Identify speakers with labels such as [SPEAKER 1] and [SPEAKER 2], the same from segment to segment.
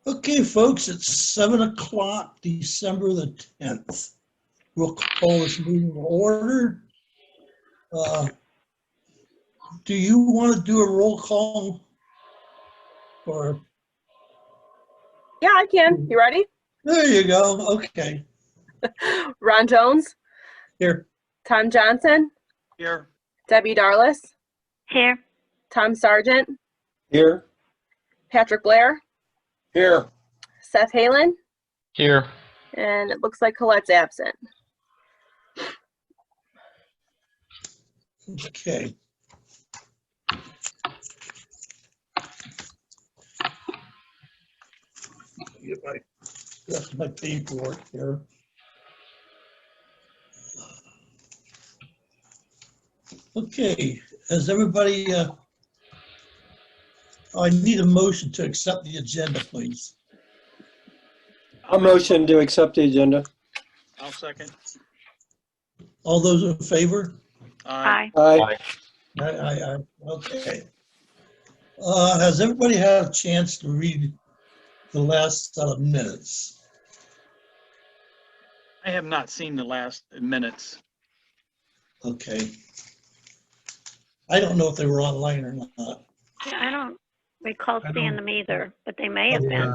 [SPEAKER 1] Okay, folks, it's 7 o'clock, December the 10th. We'll call this meeting to order. Do you want to do a roll call? Or
[SPEAKER 2] Yeah, I can. You ready?
[SPEAKER 1] there you go. Okay.
[SPEAKER 2] Ron Jones,
[SPEAKER 1] Here.
[SPEAKER 2] Tom Johnson,
[SPEAKER 3] Here.
[SPEAKER 2] Debbie Darlis,
[SPEAKER 4] Here.
[SPEAKER 2] Tom Sargent,
[SPEAKER 5] Here.
[SPEAKER 2] Patrick Blair,
[SPEAKER 5] Here.
[SPEAKER 2] Seth Halen,
[SPEAKER 6] Here.
[SPEAKER 2] and it looks like Colette's absent.
[SPEAKER 1] Okay. Get my paperwork here. Okay, has everybody, I need a motion to accept the agenda, please.
[SPEAKER 5] I'll motion to accept the agenda.
[SPEAKER 3] I'll second.
[SPEAKER 1] All those in favor?
[SPEAKER 3] Aye.
[SPEAKER 5] Aye.
[SPEAKER 1] Aye. Okay. Has everybody had a chance to read the last set of minutes?
[SPEAKER 3] I have not seen the last minutes.
[SPEAKER 1] Okay. I don't know if they were online or not.
[SPEAKER 4] Yeah, I don't recall seeing them either, but they may have been.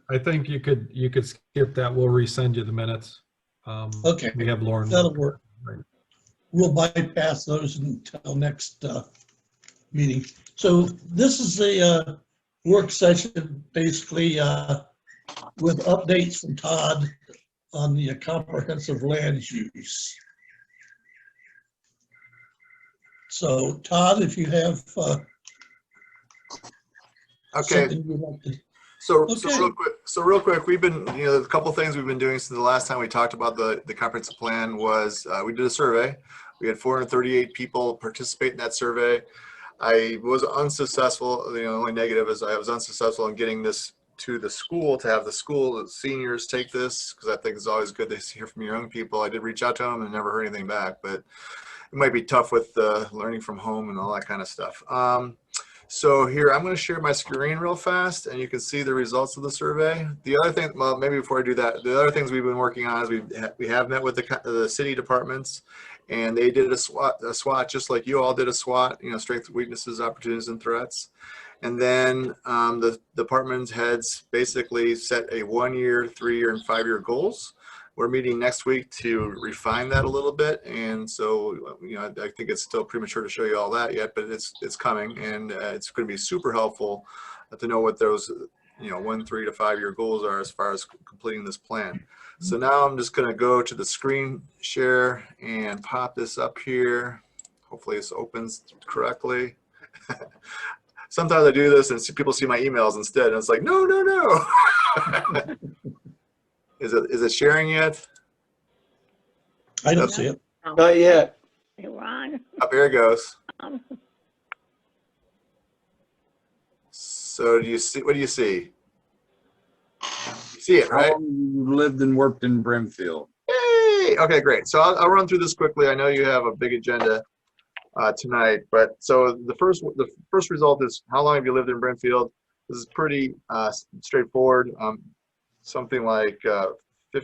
[SPEAKER 7] I think you could skip that. We'll resend you the minutes.
[SPEAKER 1] Okay.
[SPEAKER 7] We have Lauren.
[SPEAKER 1] That'll work.
[SPEAKER 7] Right.
[SPEAKER 1] We'll bypass those until next meeting. So this is a work session, basically, with updates from Todd on the comprehensive land use. So Todd, if you have
[SPEAKER 8] Okay.
[SPEAKER 1] something you'd like to.
[SPEAKER 8] So
[SPEAKER 1] Okay.
[SPEAKER 8] real quick, we've been, a couple of things we've been doing since the last time we talked about the comprehensive plan was we did a survey. We had 438 people participate in that survey. I was unsuccessful. The only negative is I was unsuccessful in getting this to the school, to have the school, the seniors take this, because I think it's always good to hear from your young people. I did reach out to them and never heard anything back, but it might be tough with learning from home and all that kind of stuff. So here, I'm going to share my screen real fast, and you can see the results of the survey. The other thing, well, maybe before I do that, the other things we've been working on is we have met with the city departments, and they did a SWOT just like you all did a SWOT, strengths, weaknesses, opportunities, and threats. And then the department heads basically set a 1-year, 3-year, and 5-year goals. We're meeting next week to refine that a little bit, and so I think it's still premature to show you all that yet, but it's coming, and it's going to be super helpful to know what those 1, 3 to 5-year goals are as far as completing this plan. So now I'm just going to go to the screen share and pop this up here. Hopefully this opens correctly. Sometimes I do this and people see my emails instead, and it's like no. Is it sharing yet?
[SPEAKER 1] I don't see it.
[SPEAKER 5] Not yet.
[SPEAKER 4] Hey, Ron.
[SPEAKER 8] Up here it goes. So do you see? What do you see? You see it, right?
[SPEAKER 9] How long you lived and worked in Brimfield?
[SPEAKER 8] Yay! Okay, great. So I'll run through this quickly. I know you have a big agenda tonight, but so the first result is how long have you lived in Brimfield? This is pretty straightforward. Something like 2/3 of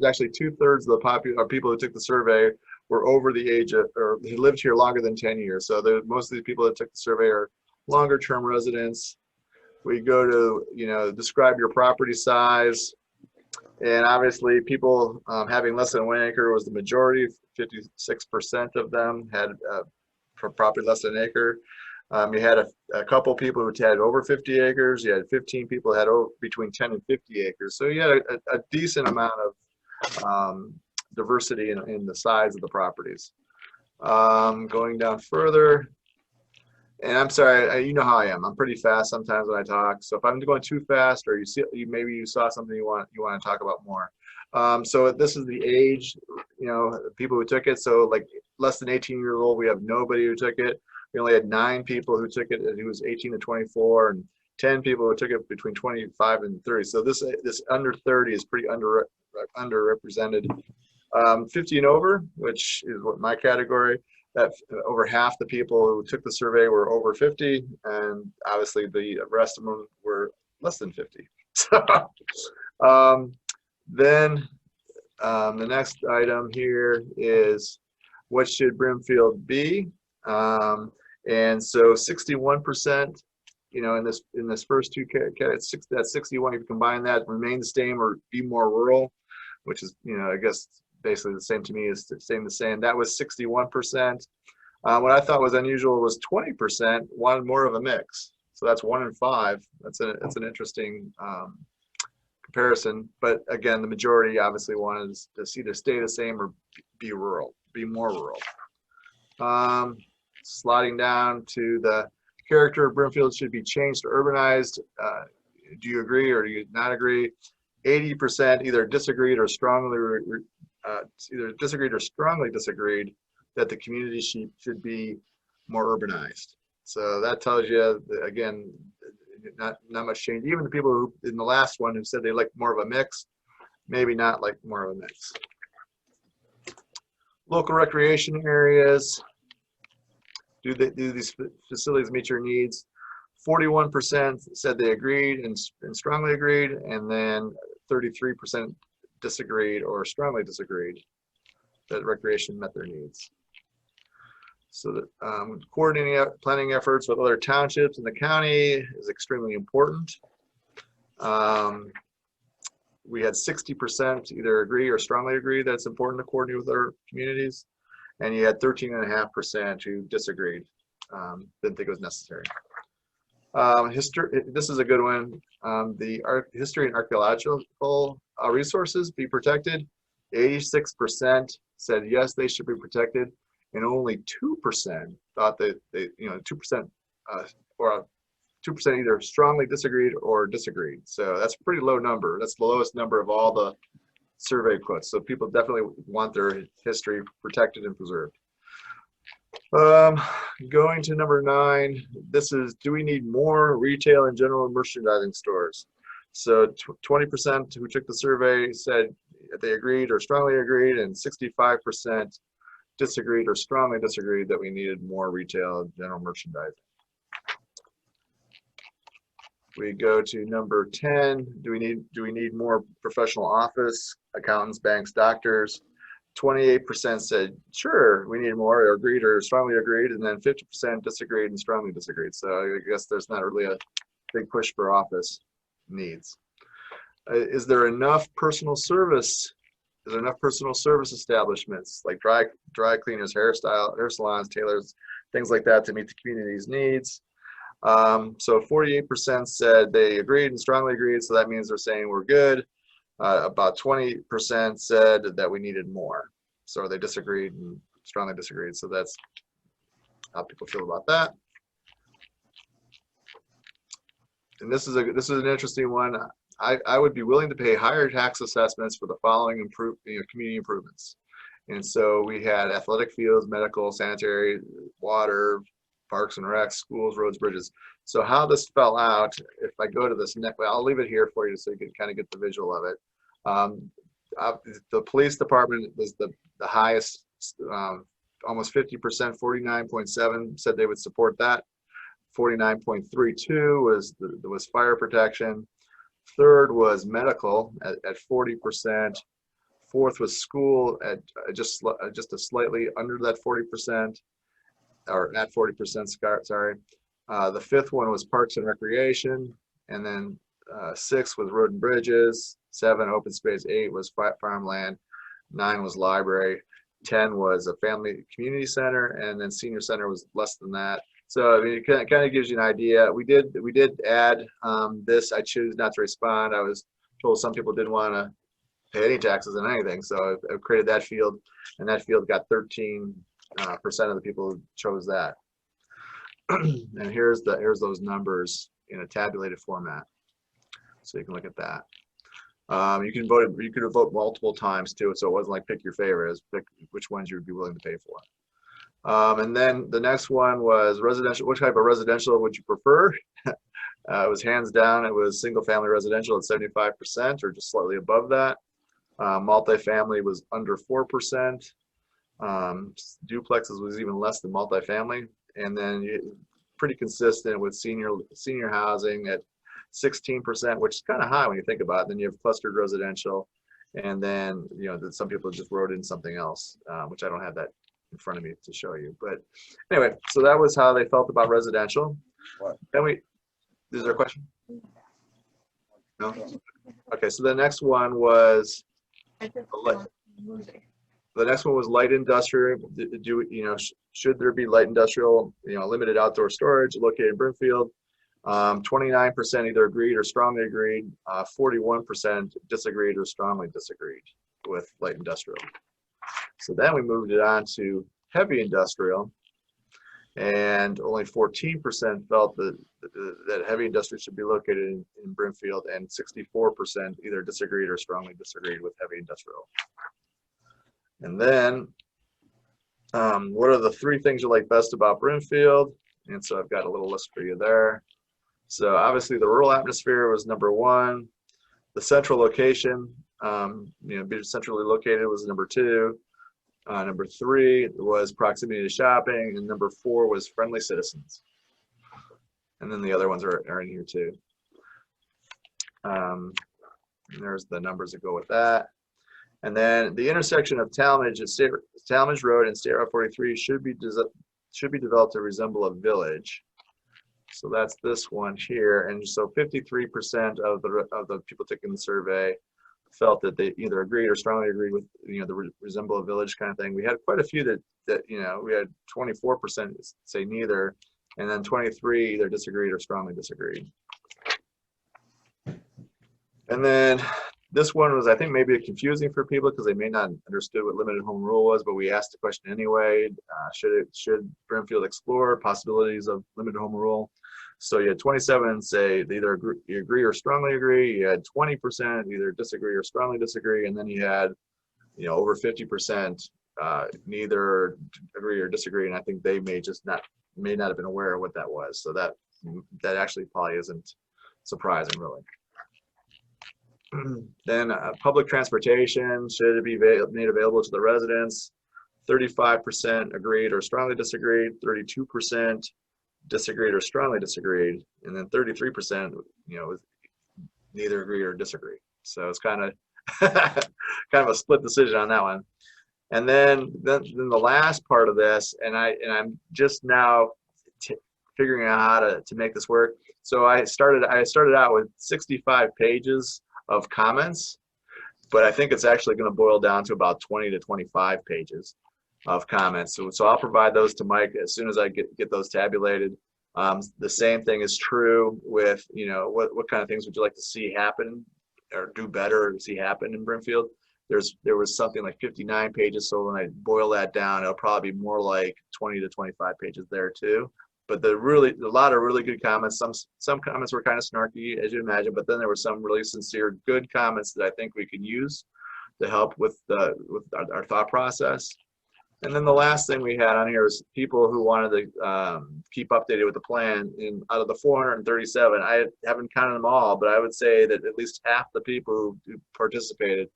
[SPEAKER 8] the people who took the survey were over the age of, or they lived here longer than 10 years. So most of the people that took the survey are longer term residents. We go to, describe your property size. And obviously people having less than 1 acre was the majority. 56% of them had for property less than an acre. You had a couple people who had over 50 acres. You had 15 people who had between 10 and 50 acres. So you had a decent amount of diversity in the size of the properties. Going down further, and I'm sorry, you know how I am. I'm pretty fast sometimes when I talk. So if I'm going too fast, or maybe you saw something you want to talk about more. So this is the age, people who took it. So like less than 18 years old, we have nobody who took it. We only had 9 people who took it, and it was 18 to 24, and 10 people who took it between 25 and 30. So this under 30 is pretty underrepresented. 50 and over, which is what my category, that over half the people who took the survey were over 50, and obviously the rest of them were less than 50. So then the next item here is what should Brimfield be? And so 61%, you know, in this first two categories, that's 61. If you combine that, remain the same or be more rural, which is, you know, I guess basically the same to me as staying the same. That was 61%. What I thought was unusual was 20% wanted more of a mix. So that's 1 in 5. That's an interesting comparison. But again, the majority obviously wanted to either stay the same or be rural, be more rural. Sliding down to the character of Brimfield should be changed to urbanized. Do you agree or do you not agree? 80% either disagreed or strongly disagreed that the community should be more urbanized. So that tells you, again, not much change. Even the people who in the last one who said they like more of a mix, maybe not like more of a mix. Local recreation areas. Do these facilities meet your needs? 41% said they agreed and strongly agreed, and then 33% disagreed or strongly disagreed that recreation met their needs. So that coordinating planning efforts with other townships in the county is extremely important. We had 60% either agree or strongly agree that it's important to coordinate with other communities. And you had 13.5% who disagreed, didn't think it was necessary. This is a good one. The history and archaeological resources be protected. 86% said yes, they should be protected, and only 2% thought that 2% or 2% either strongly disagreed or disagreed. So that's a pretty low number. That's the lowest number of all the survey quotes. So people definitely want their history protected and preserved. Going to number 9, this is, do we need more retail and general merchandising stores? So 20% who took the survey said they agreed or strongly agreed, and 65% disagreed or strongly disagreed that we needed more retail and general merchandising. We go to number 10. Do we need more professional office, accountants, banks, doctors? 28% said sure, we need more, or agreed or strongly agreed, and then 50% disagreed and strongly disagreed. So I guess there's not really a big push for office needs. Is there enough personal service? Is there enough personal service establishments like dry cleaners, hair salons, tailors, things like that to meet the community's needs? So 48% said they agreed and strongly agreed, so that means they're saying we're good. About 20% said that we needed more, so they disagreed and strongly disagreed. So that's how people feel about that. And this is an interesting one. I would be willing to pay higher tax assessments for the following community improvements. And so we had athletic fields, medical, sanitary, water, parks and recs, schools, roads, bridges. So how this fell out, if I go to this next, I'll leave it here for you so you can kind of get the visual of it. The police department was the highest, almost 50%, 49.7 said they would support that. 49.32 was fire protection. Third was medical at 40%. Fourth was school at just a slightly under that 40%, or at 40%, sorry. The fifth one was parks and recreation, and then 6 was road and bridges, 7 open space, 8 was farmland, 9 was library, 10 was a family community center, and then senior center was less than that. So I mean, it kind of gives you an idea. We did add this. I choose not to respond. I was told some people didn't want to pay any taxes on anything, so I created that field, and that field got 13% of the people who chose that. And here's those numbers in a tabulated format, so you can look at that. You can vote multiple times too, so it wasn't like pick your favorites, pick which ones you would be willing to pay for. And then the next one was residential. What type of residential would you prefer? It was hands down, it was single family residential at 75% or just slightly above that. Multifamily was under 4%. Duplexes was even less than multifamily. And then pretty consistent with senior housing at 16%, which is kind of high when you think about it. Then you have clustered residential, and then that some people just wrote in something else, which I don't have that in front of me to show you. But anyway, so that was how they felt about residential. Then is there a question? No? Okay, so the next one was light industrial. Should there be light industrial, limited outdoor storage located in Brimfield? 29% either agreed or strongly agreed. 41% disagreed or strongly disagreed with light industrial. So then we moved it on to heavy industrial, and only 14% felt that heavy industry should be located in Brimfield, and 64% either disagreed or strongly disagreed with heavy industrial. And then, what are the 3 things you like best about Brimfield? And so I've got a little list for you there. So obviously the rural atmosphere was number 1. The central location, being centrally located, was number 2. Number 3 was proximity to shopping, and number 4 was friendly citizens. And then the other ones are in here too. And there's the numbers that go with that. And then the intersection of Talmadge Road and State Route 43 should be developed to resemble a village. So that's this one here. And so 53% of the people taking the survey felt that they either agreed or strongly agreed with the resemble a village kind of thing. We had quite a few that we had 24% say neither, and then 23 either disagreed or strongly disagreed. And then this one was, I think, maybe confusing for people because they may not understood what limited home rule was, but we asked the question anyway. Should Brimfield explore possibilities of limited home rule? So you had 27 say they either agree or strongly agree. You had 20% either disagree or strongly disagree, and then you had over 50% neither agree or disagree. And I think they may not have been aware of what that was. So that actually probably isn't surprising, really. Then public transportation, should it be made available to the residents? 35% agreed or strongly disagreed. 32% disagreed or strongly disagreed, and then 33% neither agree or disagree. So it's kind of a split decision on that one. And then the last part of this, and I'm just now figuring out how to make this work. So I started out with 65 pages of comments, but I think it's actually going to boil down to about 20 to 25 pages of comments. So I'll provide those to Mike as soon as I get those tabulated. The same thing is true with, what kind of things would you like to see happen or do better or see happen in Brimfield? There was something like 59 pages. So when I boil that down, it'll probably be more like 20 to 25 pages there too. But a lot of really good comments. Some comments were kind of snarky, as you imagine, but then there were some really sincere, good comments that I think we can use to help with our thought process. And then the last thing we had on here is people who wanted to keep updated with the plan. And out of the 437, I haven't counted them all, but I would say that at least half the people who participated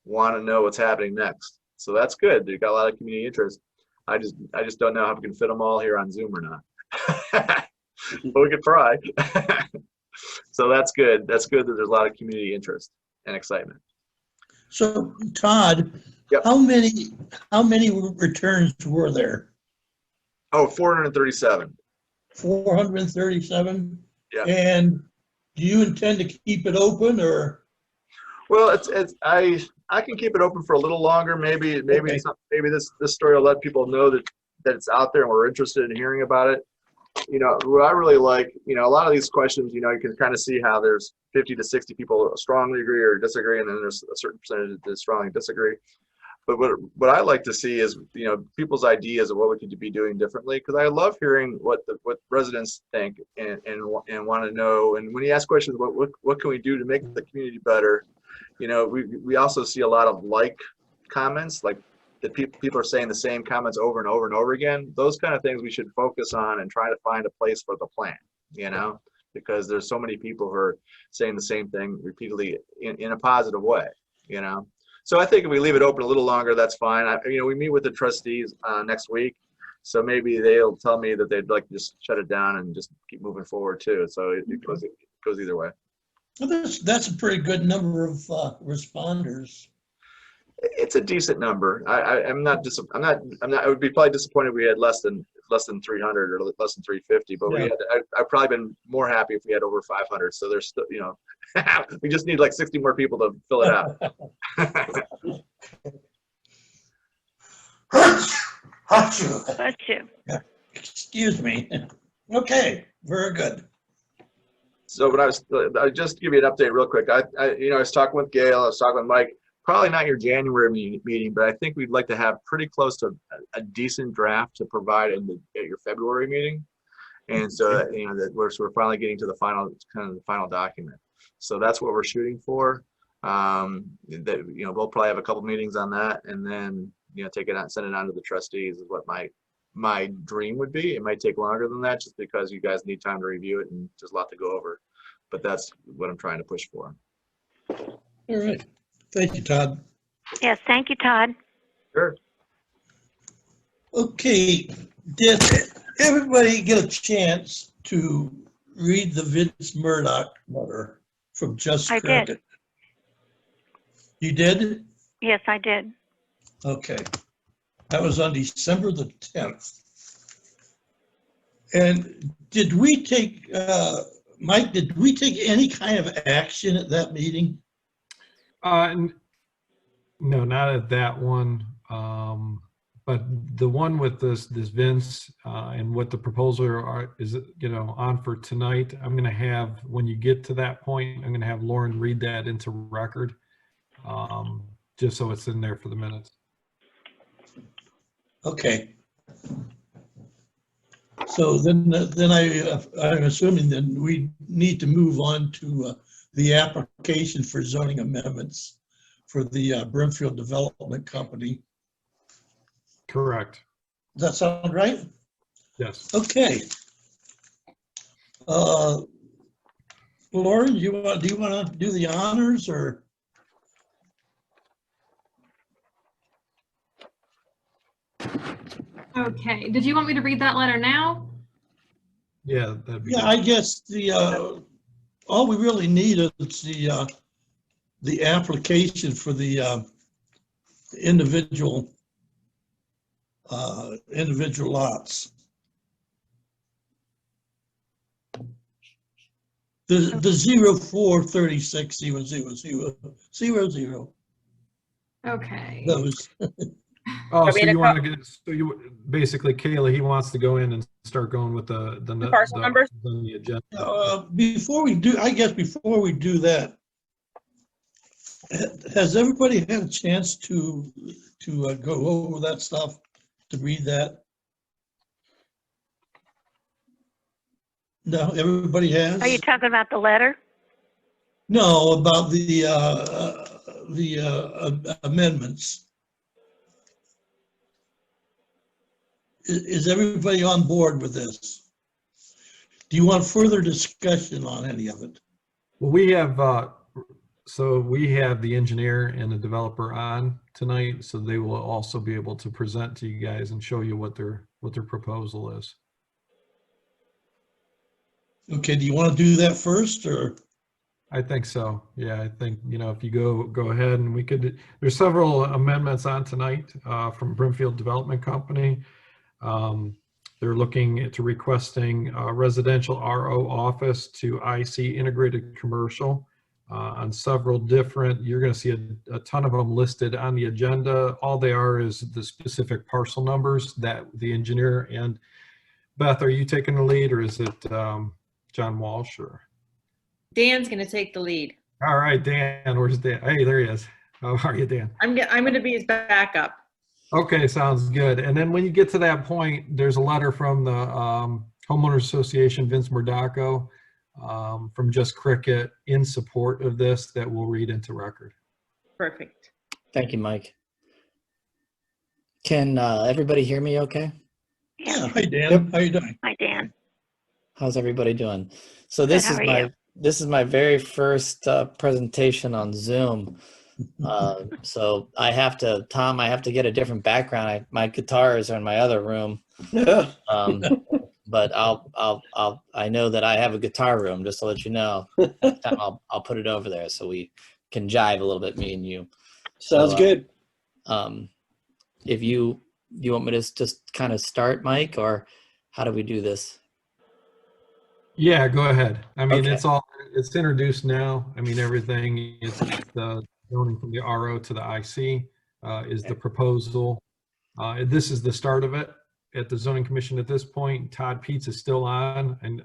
[SPEAKER 8] want to know what's happening next. So that's good. They've got a lot of community interest. I just don't know how we can fit them all here on Zoom or not. But we could try. So that's good. That's good that there's a lot of community interest and excitement.
[SPEAKER 1] So Todd,
[SPEAKER 8] Yep.
[SPEAKER 1] how many returns were there?
[SPEAKER 8] Oh, 437.
[SPEAKER 1] 437?
[SPEAKER 8] Yeah.
[SPEAKER 1] And do you intend to keep it open or?
[SPEAKER 8] Well, I can keep it open for a little longer. Maybe
[SPEAKER 1] Okay.
[SPEAKER 8] maybe this story will let people know that it's out there and we're interested in hearing about it. What I really like, a lot of these questions, you can kind of see how there's 50 to 60 people strongly agree or disagree, and then there's a certain percentage that strongly disagree. But what I like to see is, people's ideas of what we could be doing differently, because I love hearing what residents think and want to know. And when you ask questions, what can we do to make the community better? We also see a lot of comments, like that people are saying the same comments over and over and over again. Those kind of things we should focus on and try to find a place for the plan, because there's so many people who are saying the same thing repeatedly in a positive way, So I think if we leave it open a little longer, that's fine. We meet with the trustees next week, so maybe they'll tell me that they'd like to just shut it down and just keep moving forward too. So goes either way.
[SPEAKER 1] Well, that's a pretty good number of responders.
[SPEAKER 8] It's a decent number. I'm not. I would be probably disappointed if we had less than 300 or less than 350. But we
[SPEAKER 1] Yeah.
[SPEAKER 8] had. I've probably been more happy if we had over 500. So there's still, we just need like 60 more people to fill it out.
[SPEAKER 1] Achoo.
[SPEAKER 4] Bless you.
[SPEAKER 1] Excuse me. Okay, very good.
[SPEAKER 8] So when I just to give you an update real quick. I was talking with Gail. I was talking with Mike. Probably not your January meeting, but I think we'd like to have pretty close to a decent draft to provide at your February meeting. And so that we're finally getting to the final document. So that's what we're shooting for. We'll probably have a couple meetings on that, and then take it out and send it on to the trustees is what my dream would be. It might take longer than that just because you guys need time to review it and there's a lot to go over. But that's what I'm trying to push for.
[SPEAKER 1] All right. Thank you, Todd.
[SPEAKER 4] Yes, thank you, Todd.
[SPEAKER 8] Sure.
[SPEAKER 1] Okay, did everybody get a chance to read the Vince Murdoch letter from Just
[SPEAKER 4] I
[SPEAKER 1] Cricket?
[SPEAKER 4] did.
[SPEAKER 1] You did?
[SPEAKER 4] Yes, I did.
[SPEAKER 1] Okay. That was on December the 10th. And did we take, Mike, did we take any kind of action at that meeting?
[SPEAKER 7] No, not at that one. But the one with this Vince and what the proposal is, on for tonight, I'm going to have, when you get to that point, I'm going to have Lauren read that into record, just so it's in there for the minutes.
[SPEAKER 1] Okay. So then I'm assuming then we need to move on to the application for zoning amendments for the Brimfield Development Company.
[SPEAKER 7] Correct.
[SPEAKER 1] Does that sound right?
[SPEAKER 7] Yes.
[SPEAKER 1] Okay. Lauren, do you want to do the honors or?
[SPEAKER 6] Okay, did you want me to read that letter now?
[SPEAKER 7] Yeah, that'd be
[SPEAKER 1] Yeah,
[SPEAKER 7] good.
[SPEAKER 1] I guess all we really need is the application for the individual lots. The 04360000.
[SPEAKER 6] Okay.
[SPEAKER 1] Those.
[SPEAKER 7] Oh,
[SPEAKER 2] Are
[SPEAKER 7] so
[SPEAKER 2] we in a
[SPEAKER 7] you want to get, basically, Kayla, he wants to go in and start going with the
[SPEAKER 2] parcel numbers?
[SPEAKER 7] on the agenda.
[SPEAKER 1] Before we do that, has everybody had a chance to go over that stuff, to read that? No, everybody has?
[SPEAKER 4] Are you talking about the letter?
[SPEAKER 1] No, about the amendments. Is everybody on board with this? Do you want further discussion on any of it?
[SPEAKER 7] Well, we have the engineer and the developer on tonight, so they will also be able to present to you guys and show you what their proposal is.
[SPEAKER 1] Okay, do you want to do that first, or?
[SPEAKER 7] I think so. Yeah, I think, if you go ahead, and there's several amendments on tonight from Brimfield Development Company. They're looking to requesting residential RO office to IC integrated commercial on several different, you're going to see a ton of them listed on the agenda. All they are is the specific parcel numbers that the engineer and Beth, are you taking the lead, or is it John Walsh? Or
[SPEAKER 6] Dan's gonna take the lead.
[SPEAKER 7] all right, Dan, where's Dan? Hey, there he is. How are you, Dan?
[SPEAKER 6] I'm gonna be his backup.
[SPEAKER 7] Okay, sounds good. And then when you get to that point, there's a letter from the Homeowners Association, Vince Murdaco, from Just Cricket in support of this that we'll read into record.
[SPEAKER 6] Perfect.
[SPEAKER 10] Thank you, Mike. Can everybody hear me okay?
[SPEAKER 1] Yeah, hi Dan,
[SPEAKER 10] Yep.
[SPEAKER 1] how you doing?
[SPEAKER 4] Hi, Dan.
[SPEAKER 10] How's everybody doing? So
[SPEAKER 4] Good,
[SPEAKER 10] this
[SPEAKER 4] how
[SPEAKER 10] is
[SPEAKER 4] are
[SPEAKER 10] my
[SPEAKER 4] you?
[SPEAKER 10] this is my very first presentation on Zoom. So I have to get a different background. My guitars are in my other room. but I know that I have a guitar room, just to let you know. Next time I'll put it over there so we can jive a little bit, me and you.
[SPEAKER 5] Sounds
[SPEAKER 10] So,
[SPEAKER 5] good.
[SPEAKER 10] If you want me to just kind of start, Mike, or how do we do this?
[SPEAKER 7] Yeah, go ahead. I mean,
[SPEAKER 10] Okay.
[SPEAKER 7] it's introduced now. I mean, everything, it's the zoning from the RO to the IC is the proposal. This is the start of it at the zoning commission at this point. Todd Peets is still on, and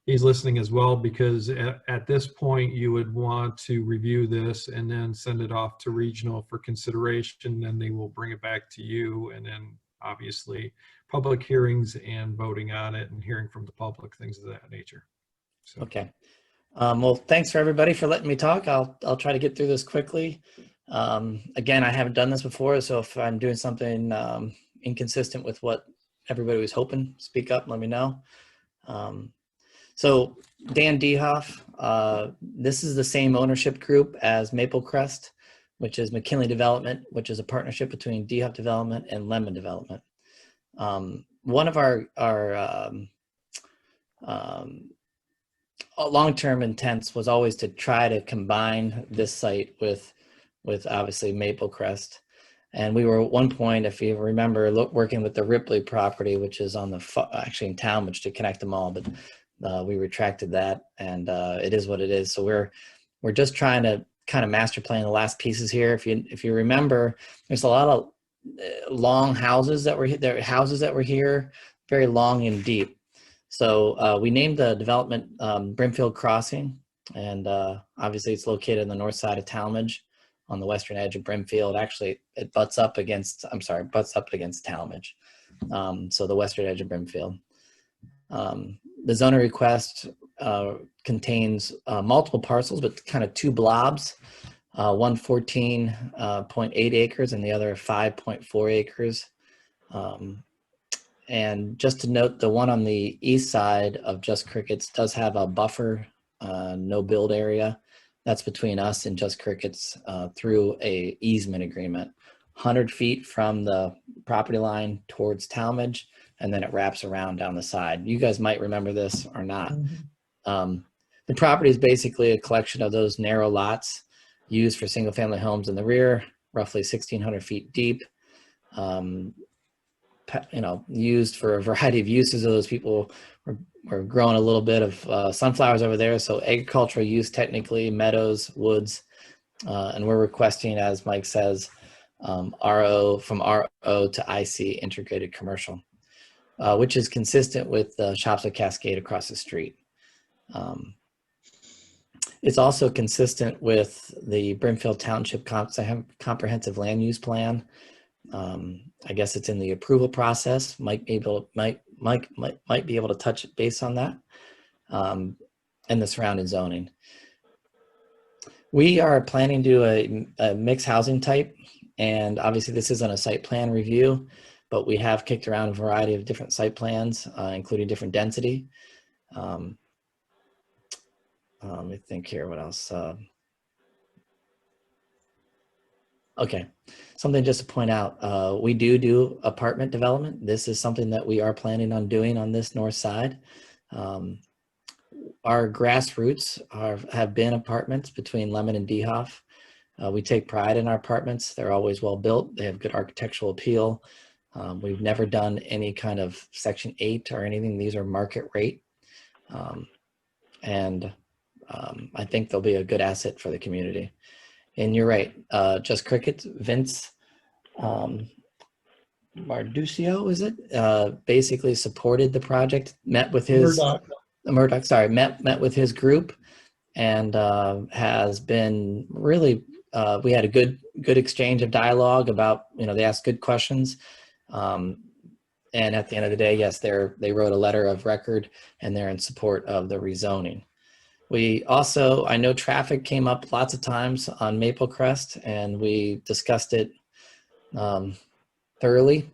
[SPEAKER 7] he's listening as well, because at this point you would want to review this and then send it off to regional for consideration. Then they will bring it back to you, and then obviously public hearings and voting on it and hearing from the public, things of that nature. So.
[SPEAKER 10] Okay. Well, thanks for everybody for letting me talk. I'll try to get through this quickly. Again, I haven't done this before, so if I'm doing something inconsistent with what everybody was hoping, speak up, let me know. So Dan Dehoff, this is the same ownership group as Maple Crest, which is McKinley Development, which is a partnership between Dehoff Development and Lemon Development. One of our long-term intents was always to try to combine this site with obviously Maple Crest. And we were at one point, if you remember, working with the Ripley property, which is on actually in town, which to connect them all, but we retracted that, and it is what it is. So we're just trying to kind of master plan the last pieces here. If you remember, there's a lot of long houses that were here, very long and deep. So we named the development Brimfield Crossing, and obviously it's located on the north side of Talmadge, on the western edge of Brimfield. Actually, it butts up against Talmadge, so the western edge of Brimfield. The zoning request contains multiple parcels, but kind of two blobs, one 14.8 acres and the other 5.4 acres. And just to note, the one on the east side of Just Crickets does have a buffer, no build area. That's between us and Just Crickets through a easement agreement, 100 feet from the property line towards Talmadge, and then it wraps around down the side. You guys might remember this or not. The property is basically a collection of those narrow lots used for single family homes in the rear, roughly 1,600 feet deep. Used for a variety of uses. Of those people were growing a little bit of sunflowers over there. So agricultural use, technically, meadows, woods, and we're requesting, as Mike says, from RO to IC, integrated commercial, which is consistent with the Shops at Cascade across the street. It's also consistent with the Brimfield Township comprehensive land use plan. I guess it's in the approval process. Mike might be able to touch base on that, and the surrounding zoning. We are planning to do a mixed housing type, and obviously this isn't a site plan review, but we have kicked around a variety of different site plans, including different density. Let me think here, what else? Okay, something just to point out, we do apartment development. This is something that we are planning on doing on this north side. Our grassroots have been apartments between Lemon and Dehoff. We take pride in our apartments. They're always well built. They have good architectural appeal. We've never done any kind of Section 8 or anything. These are market rate. I think they'll be a good asset for the community. And you're right, Just Crickets, Vince Marducio, is it? Basically supported the project, met with his Murdoch, sorry, met with his group, and has been really. We had a good exchange of dialogue about, they asked good questions, and at the end of the day, yes, they wrote a letter of record, and they're in support of the rezoning. We also, I know traffic came up lots of times on Maple Crest, and we discussed it thoroughly.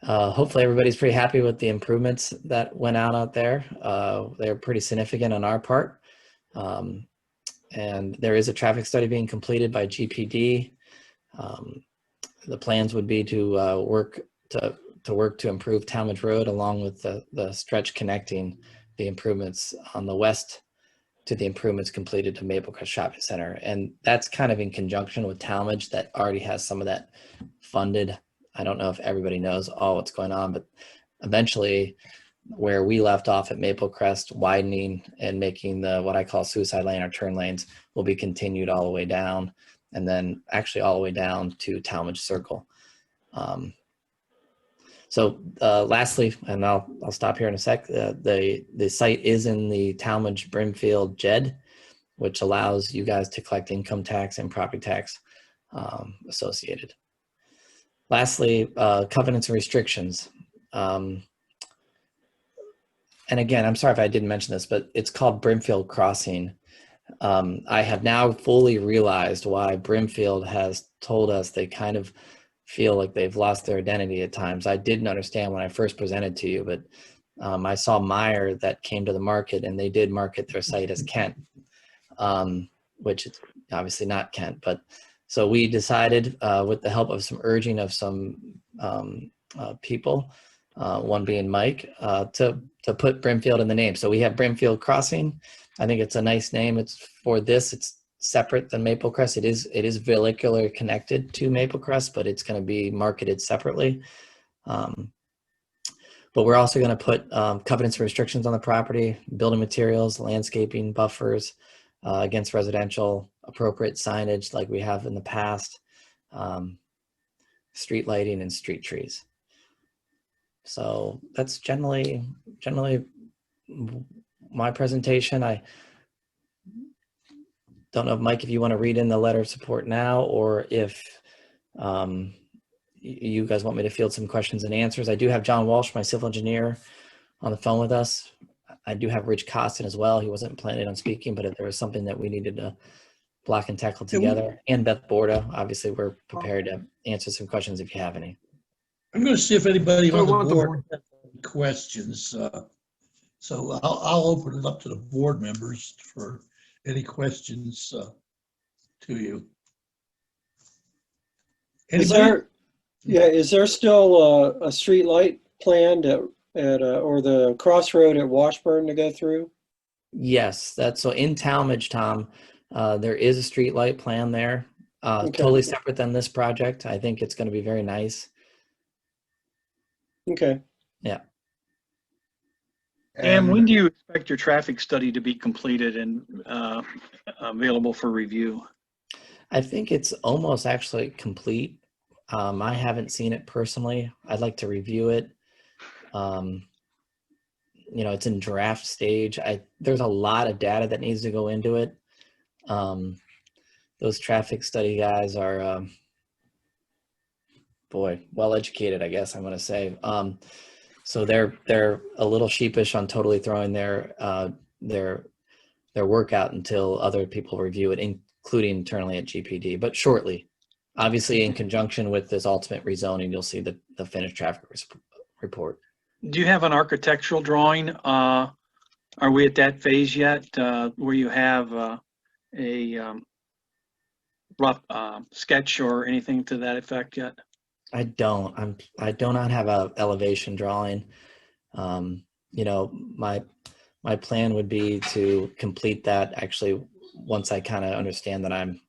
[SPEAKER 10] Hopefully everybody's pretty happy with the improvements that went out there. They're pretty significant on our part. And there is a traffic study being completed by GPD. The plans would be to work to to work to improve Talmadge Road along with the stretch connecting the improvements on the west to the improvements completed to Maple Crest Shopping Center. And that's kind of in conjunction with Talmadge that already has some of that funded. I don't know if everybody knows all what's going on, but eventually where we left off at Maple Crest, widening and making the what I call suicide lane or turn lanes will be continued all the way down, and then actually all the way down to Talmadge Circle. Lastly, and I'll stop here in a sec, the site is in the Talmadge Brimfield JED, which allows you guys to collect income tax and property tax associated. Lastly, covenants and restrictions. And again, I'm sorry if I didn't mention this, but it's called Brimfield Crossing. I have now fully realized why Brimfield has told us they kind of feel like they've lost their identity at times. I didn't understand when I first presented to you, but I saw Meyer that came to the market and they did market their site as Kent, which is obviously not Kent. But so we decided with the help of some urging of some people, one being Mike, to put Brimfield in the name. So we have Brimfield Crossing. I think it's a nice name. It's for this. It's separate than Maple Crest. It is vehicular connected to Maple Crest, but it's going to be marketed separately. But we're also going to put covenants and restrictions on the property, building materials, landscaping, buffers against residential, appropriate signage like we have in the past, street lighting and street trees. So that's generally my presentation. I don't know, Mike, if you want to read in the letter of support now, or if you guys want me to field some questions and answers. I do have John Walsh, my civil engineer, on the phone with us. I do have Rich Costin as well. He wasn't planning on speaking, but if there was something that we needed to block and tackle together, and Beth Borda, obviously we're prepared to answer some questions if you have any.
[SPEAKER 1] I'm going to see if anybody
[SPEAKER 7] So
[SPEAKER 1] on the
[SPEAKER 7] what the
[SPEAKER 1] board has any questions. So I'll open it up to the board members for any questions to you. Anybody?
[SPEAKER 5] Is there still a street light planned or the crossroad at Washburn to go through?
[SPEAKER 10] Yes, that's so in Talmadge, Tom. There is a street light plan there,
[SPEAKER 5] Okay.
[SPEAKER 10] totally separate than this project. I think it's going to be very nice.
[SPEAKER 5] Okay.
[SPEAKER 10] Yeah.
[SPEAKER 3] And when do you expect your traffic study to be completed and available for review?
[SPEAKER 10] I think it's almost actually complete. I haven't seen it personally. I'd like to review it. It's in draft stage. There's a lot of data that needs to go into it. Those traffic study guys are, well educated, I guess I'm going to say. So they're a little sheepish on totally throwing their work out until other people review it, including internally at GPD, but shortly. Obviously, in conjunction with this ultimate rezoning, you'll see the finished traffic report.
[SPEAKER 3] Do you have an architectural drawing? Are we at that phase yet where you have a rough sketch or anything to that effect yet?
[SPEAKER 10] I don't. I do not have a elevation drawing. My plan would be to complete that actually once I kind of understand that I'm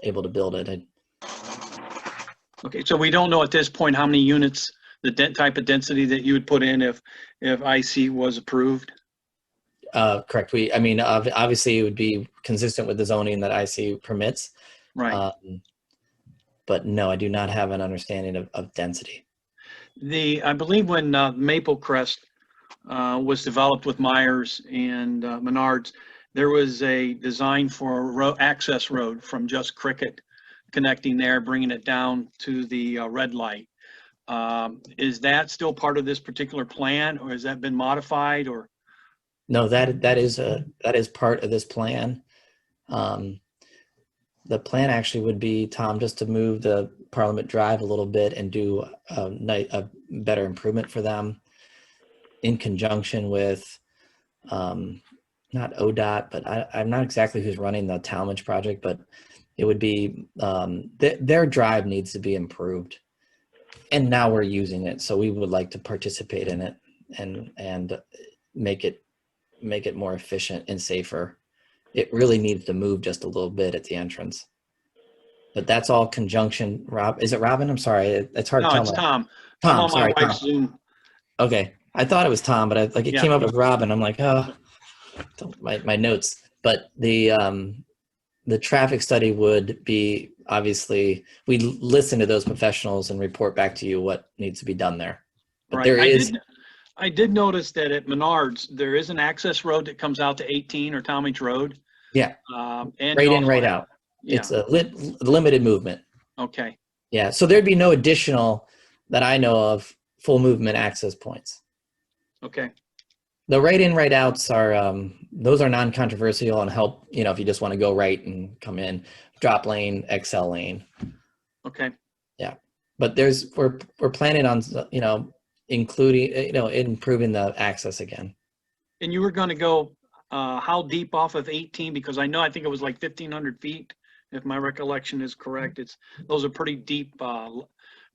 [SPEAKER 10] able to build it.
[SPEAKER 3] Okay, so we don't know at this point how many units, the type of density that you would put in if IC was approved?
[SPEAKER 10] Correct. Obviously it would be consistent with the zoning that IC permits.
[SPEAKER 3] Right.
[SPEAKER 10] But no, I do not have an understanding of density.
[SPEAKER 3] I believe when Maple Crest was developed with Myers and Menards, there was a design for a access road from just Cricket connecting there, bringing it down to the red light. Is that still part of this particular plan, or has that been modified? Or
[SPEAKER 10] no, that is part of this plan. The plan actually would be, Tom, just to move the Parliament Drive a little bit and do a better improvement for them in conjunction with, not ODOT, but I'm not exactly who's running the Talmadge project, but it would be, their drive needs to be improved. And now we're using it, so we would like to participate in it and make it more efficient and safer. It really needs to move just a little bit at the entrance. But that's all conjunction. Rob, is it Robin? I'm sorry, it's hard to
[SPEAKER 3] No,
[SPEAKER 10] tell.
[SPEAKER 3] it's Tom.
[SPEAKER 10] Tom,
[SPEAKER 3] I'm on
[SPEAKER 10] sorry,
[SPEAKER 3] my wife's
[SPEAKER 10] Tom.
[SPEAKER 3] Zoom.
[SPEAKER 10] Okay, I thought it was Tom, but it
[SPEAKER 3] Yeah.
[SPEAKER 10] came up as Robin. I'm like, oh, my notes. But the traffic study would be, obviously, we listen to those professionals and report back to you what needs to be done there. But
[SPEAKER 3] Right.
[SPEAKER 10] there is,
[SPEAKER 3] I did notice that at Menards, there is an access road that comes out to 18 or Talmadge Road.
[SPEAKER 10] yeah,
[SPEAKER 3] And
[SPEAKER 10] right
[SPEAKER 3] it
[SPEAKER 10] in,
[SPEAKER 3] also
[SPEAKER 10] right
[SPEAKER 3] has-
[SPEAKER 10] out.
[SPEAKER 3] Yeah,
[SPEAKER 10] It's a limited movement.
[SPEAKER 3] okay.
[SPEAKER 10] Yeah, so there'd be no additional, that I know of, full movement access points.
[SPEAKER 3] Okay,
[SPEAKER 10] The right in, right outs are, those are non-controversial and help, if you just want to go right and come in, drop lane, XL lane.
[SPEAKER 3] okay.
[SPEAKER 10] But we're planning on, including, improving the access again.
[SPEAKER 3] And you were gonna go, how deep off of 18? Because I think it was like 1,500 feet, if my recollection is correct. Those are pretty deep, very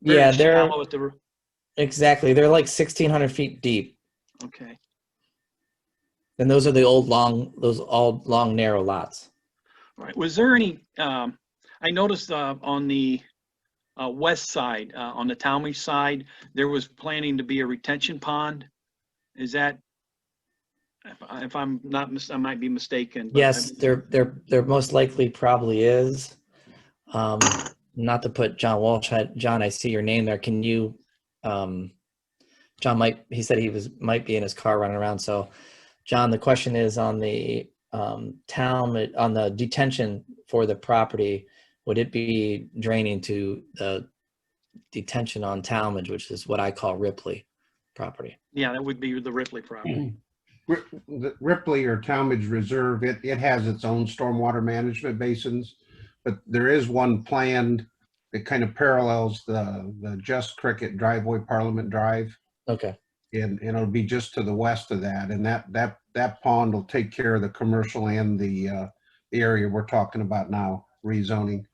[SPEAKER 10] Yeah,
[SPEAKER 3] shallow at the,
[SPEAKER 10] exactly. They're like 1,600 feet deep.
[SPEAKER 3] okay.
[SPEAKER 10] And those are those all long, narrow lots.
[SPEAKER 3] All right, was there any, I noticed on the west side, on the Talmadge side, there was planning to be a retention pond. Is that, if I'm not, I might be mistaken. But
[SPEAKER 10] Yes, there most likely probably is. Not to put John Walsh, John, I see your name there. Can you, John he said might be in his car running around. So John, the question is on the on the detention for the property, would it be draining to the detention on Talmadge, which is what I call Ripley property?
[SPEAKER 3] Yeah, that would be the Ripley property.
[SPEAKER 11] The Ripley or Talmadge Reserve, it has its own stormwater management basins, but there is one planned that kind of parallels the Just Cricket driveway, Parliament Drive.
[SPEAKER 10] Okay.
[SPEAKER 11] And it'll be just to the west of that. And that pond will take care of the commercial and the area we're talking about now, rezoning.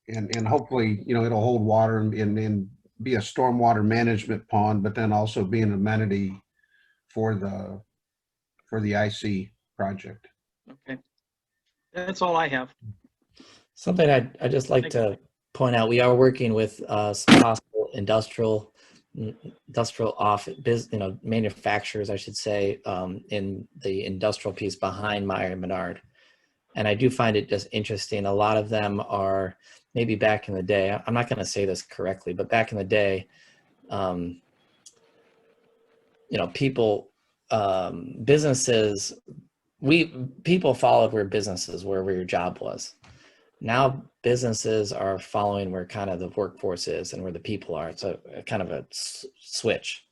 [SPEAKER 11] And hopefully, it'll hold water and be a stormwater management pond, but then also be an amenity for the IC project.
[SPEAKER 3] Okay. That's all I have.
[SPEAKER 10] Something I just like to point out, we are working with some possible industrial manufacturers, I should say, in the industrial piece behind Meyer and Menard. And I do find it just interesting. A lot of them are maybe back in the day, I'm not going to say this correctly, but back in the day, people, businesses, people followed where businesses were, where your job was. Now businesses are following where kind of the workforce is and where the people are. It's a kind of a switch.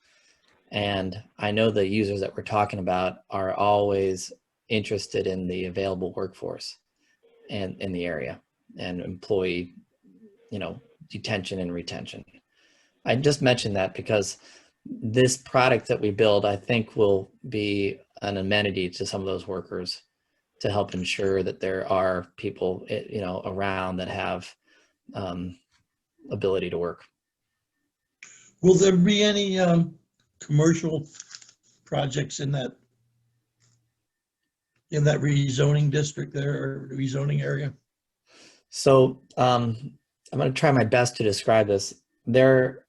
[SPEAKER 10] And I know the users that we're talking about are always interested in the available workforce and in the area and employee, detention and retention. I just mentioned that because this product that we build, I think, will be an amenity to some of those workers to help ensure that there are people, around that have ability to work.
[SPEAKER 1] Will there be any commercial projects in that rezoning district there, or rezoning area?
[SPEAKER 10] So I'm going to try my best to describe this. They're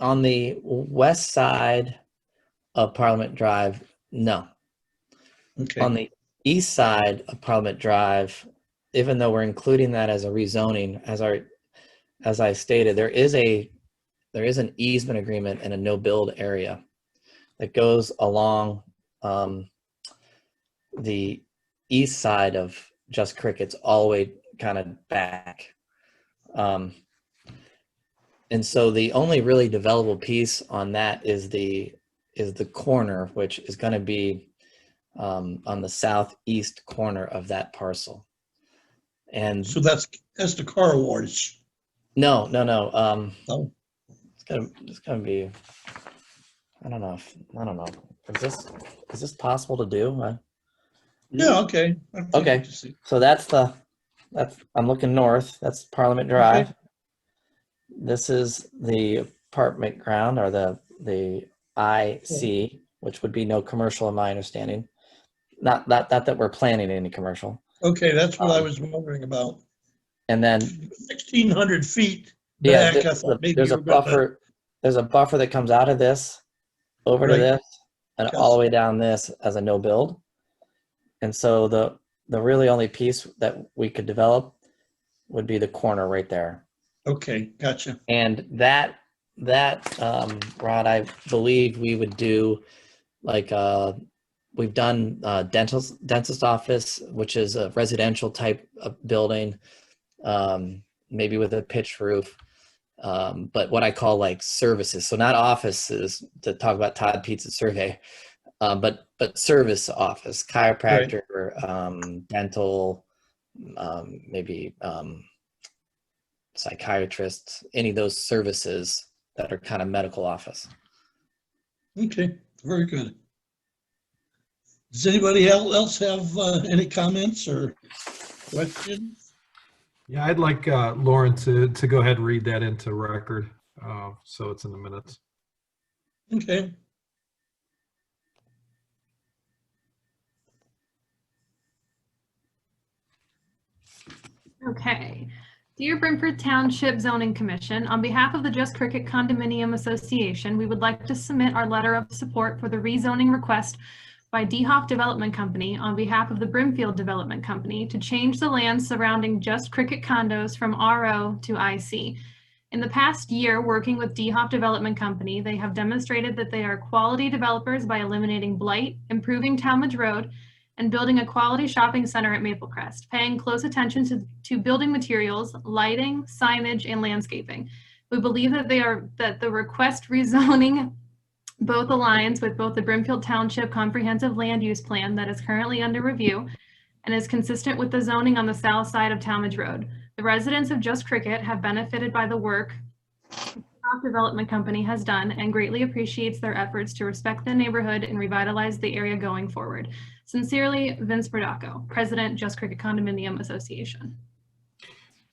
[SPEAKER 10] on the west side of Parliament Drive. No.
[SPEAKER 1] Okay.
[SPEAKER 10] On the east side of Parliament Drive, even though we're including that as a rezoning, as I stated, there is an easement agreement and a no build area that goes along the east side of Just Crickets all the way kind of back. And so the only really developable piece on that is the corner, which is going to be on the southeast corner of that parcel. And
[SPEAKER 1] So that's the car wash.
[SPEAKER 10] no.
[SPEAKER 1] Oh,
[SPEAKER 10] It's gonna be. I don't know. Is this possible to do?
[SPEAKER 1] yeah, okay.
[SPEAKER 10] Okay. So that's I'm looking north. That's Parliament Drive.
[SPEAKER 1] Okay.
[SPEAKER 10] This is the apartment ground, or the IC, which would be no commercial in my understanding. Not that we're planning any commercial.
[SPEAKER 1] Okay, that's what I was wondering about.
[SPEAKER 10] And then
[SPEAKER 1] 1,600 feet
[SPEAKER 10] yeah,
[SPEAKER 1] back, I thought maybe
[SPEAKER 10] there's
[SPEAKER 1] you
[SPEAKER 10] a
[SPEAKER 1] were gonna.
[SPEAKER 10] buffer. There's a buffer that comes out of this over to
[SPEAKER 1] Right.
[SPEAKER 10] this and all the way down this as a no build. And so the really only piece that we could develop would be the corner right there.
[SPEAKER 1] Okay, gotcha.
[SPEAKER 10] And that Rod, I believe we would do like we've done dentist office, which is a residential type of building, maybe with a pitched roof, but what I call like services. So not offices to talk about Todd Pizza Survey, but service office, chiropractor, dental, maybe psychiatrists, any of those services that are kind of medical office.
[SPEAKER 1] Okay, very good. Does anybody else have any comments or questions?
[SPEAKER 7] Yeah, I'd like Lauren to go ahead and read that into record, so it's in the minutes.
[SPEAKER 1] Okay.
[SPEAKER 12] Okay. Dear Brimfield Township Zoning Commission, on behalf of the Just Cricket Condominium Association, we would like to submit our letter of support for the rezoning request by DeHoff Development Company on behalf of the Brimfield Development Company to change the land surrounding Just Cricket condos from RO to IC. In the past year, working with DeHoff Development Company, they have demonstrated that they are quality developers by eliminating blight, improving Talmadge Road, and building a quality shopping center at Maple Crest, paying close attention to building materials, lighting, signage, and landscaping. We believe that the request rezoning both aligns with both the Brimfield Township Comprehensive Land Use Plan that is currently under review and is consistent with the zoning on the south side of Talmadge Road. The residents of Just Cricket have benefited by the work the Development Company has done and greatly appreciates their efforts to respect the neighborhood and revitalize the area going forward. Sincerely, Vince Burdacco, President, Just Cricket Condominium Association.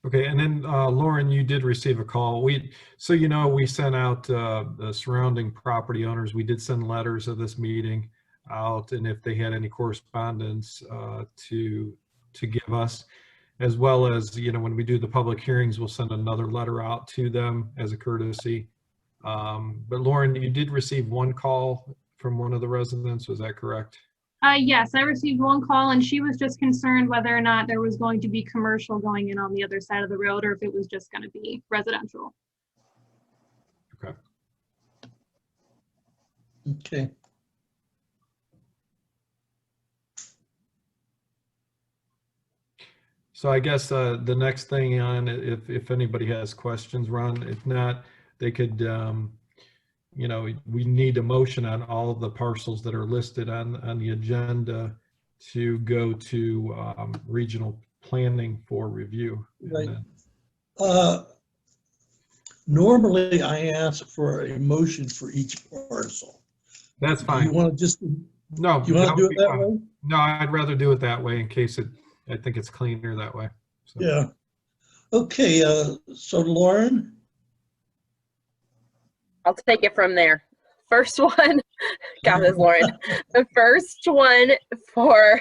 [SPEAKER 7] Okay, and then Lauren, you did receive a call. We sent out the surrounding property owners. We did send letters of this meeting out, and if they had any correspondence to give us, as well as when we do the public hearings, we'll send another letter out to them as a courtesy. But Lauren, you did receive one call from one of the residents. Was that correct?
[SPEAKER 12] Yes, I received one call and she was just concerned whether or not there was going to be commercial going in on the other side of the road or if it was just going to be residential.
[SPEAKER 7] Okay.
[SPEAKER 1] Okay.
[SPEAKER 7] So I guess the next thing on, if anybody has questions, Ron, if not, they could, we need a motion on all of the parcels that are listed on the agenda to go to regional planning for review.
[SPEAKER 1] Right. Normally I ask for a motion for each parcel.
[SPEAKER 7] That's fine.
[SPEAKER 1] You want to just,
[SPEAKER 7] no,
[SPEAKER 1] you want to do it that way?
[SPEAKER 7] No, I'd rather do it that way in case I think it's cleaner that way. So.
[SPEAKER 1] Yeah. Okay, so Lauren?
[SPEAKER 2] I'll take it from there. First one, got this, Lauren. The first one for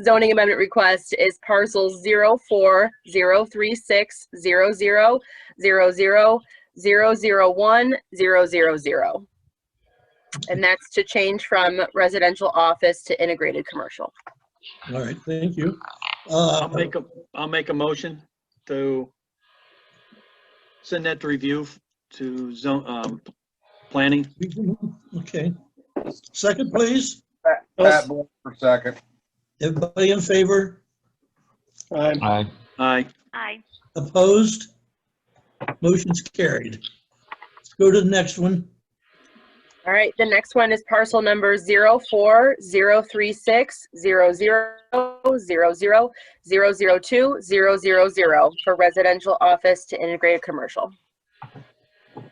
[SPEAKER 2] zoning amendment request is parcels 04-036-00-001-000. And that's to change from residential office to integrated commercial.
[SPEAKER 1] All right, thank you.
[SPEAKER 3] I'll make a motion to send that to review to zone planning.
[SPEAKER 1] Okay. Second, please.
[SPEAKER 9] Pat Boyd for second.
[SPEAKER 1] Everybody in favor?
[SPEAKER 5] Aye.
[SPEAKER 3] Aye.
[SPEAKER 4] Aye.
[SPEAKER 1] Opposed? Motion's carried. Let's go to the next one.
[SPEAKER 2] All right, the next one is parcel number 04-036-00-002-000 for residential office to integrated commercial.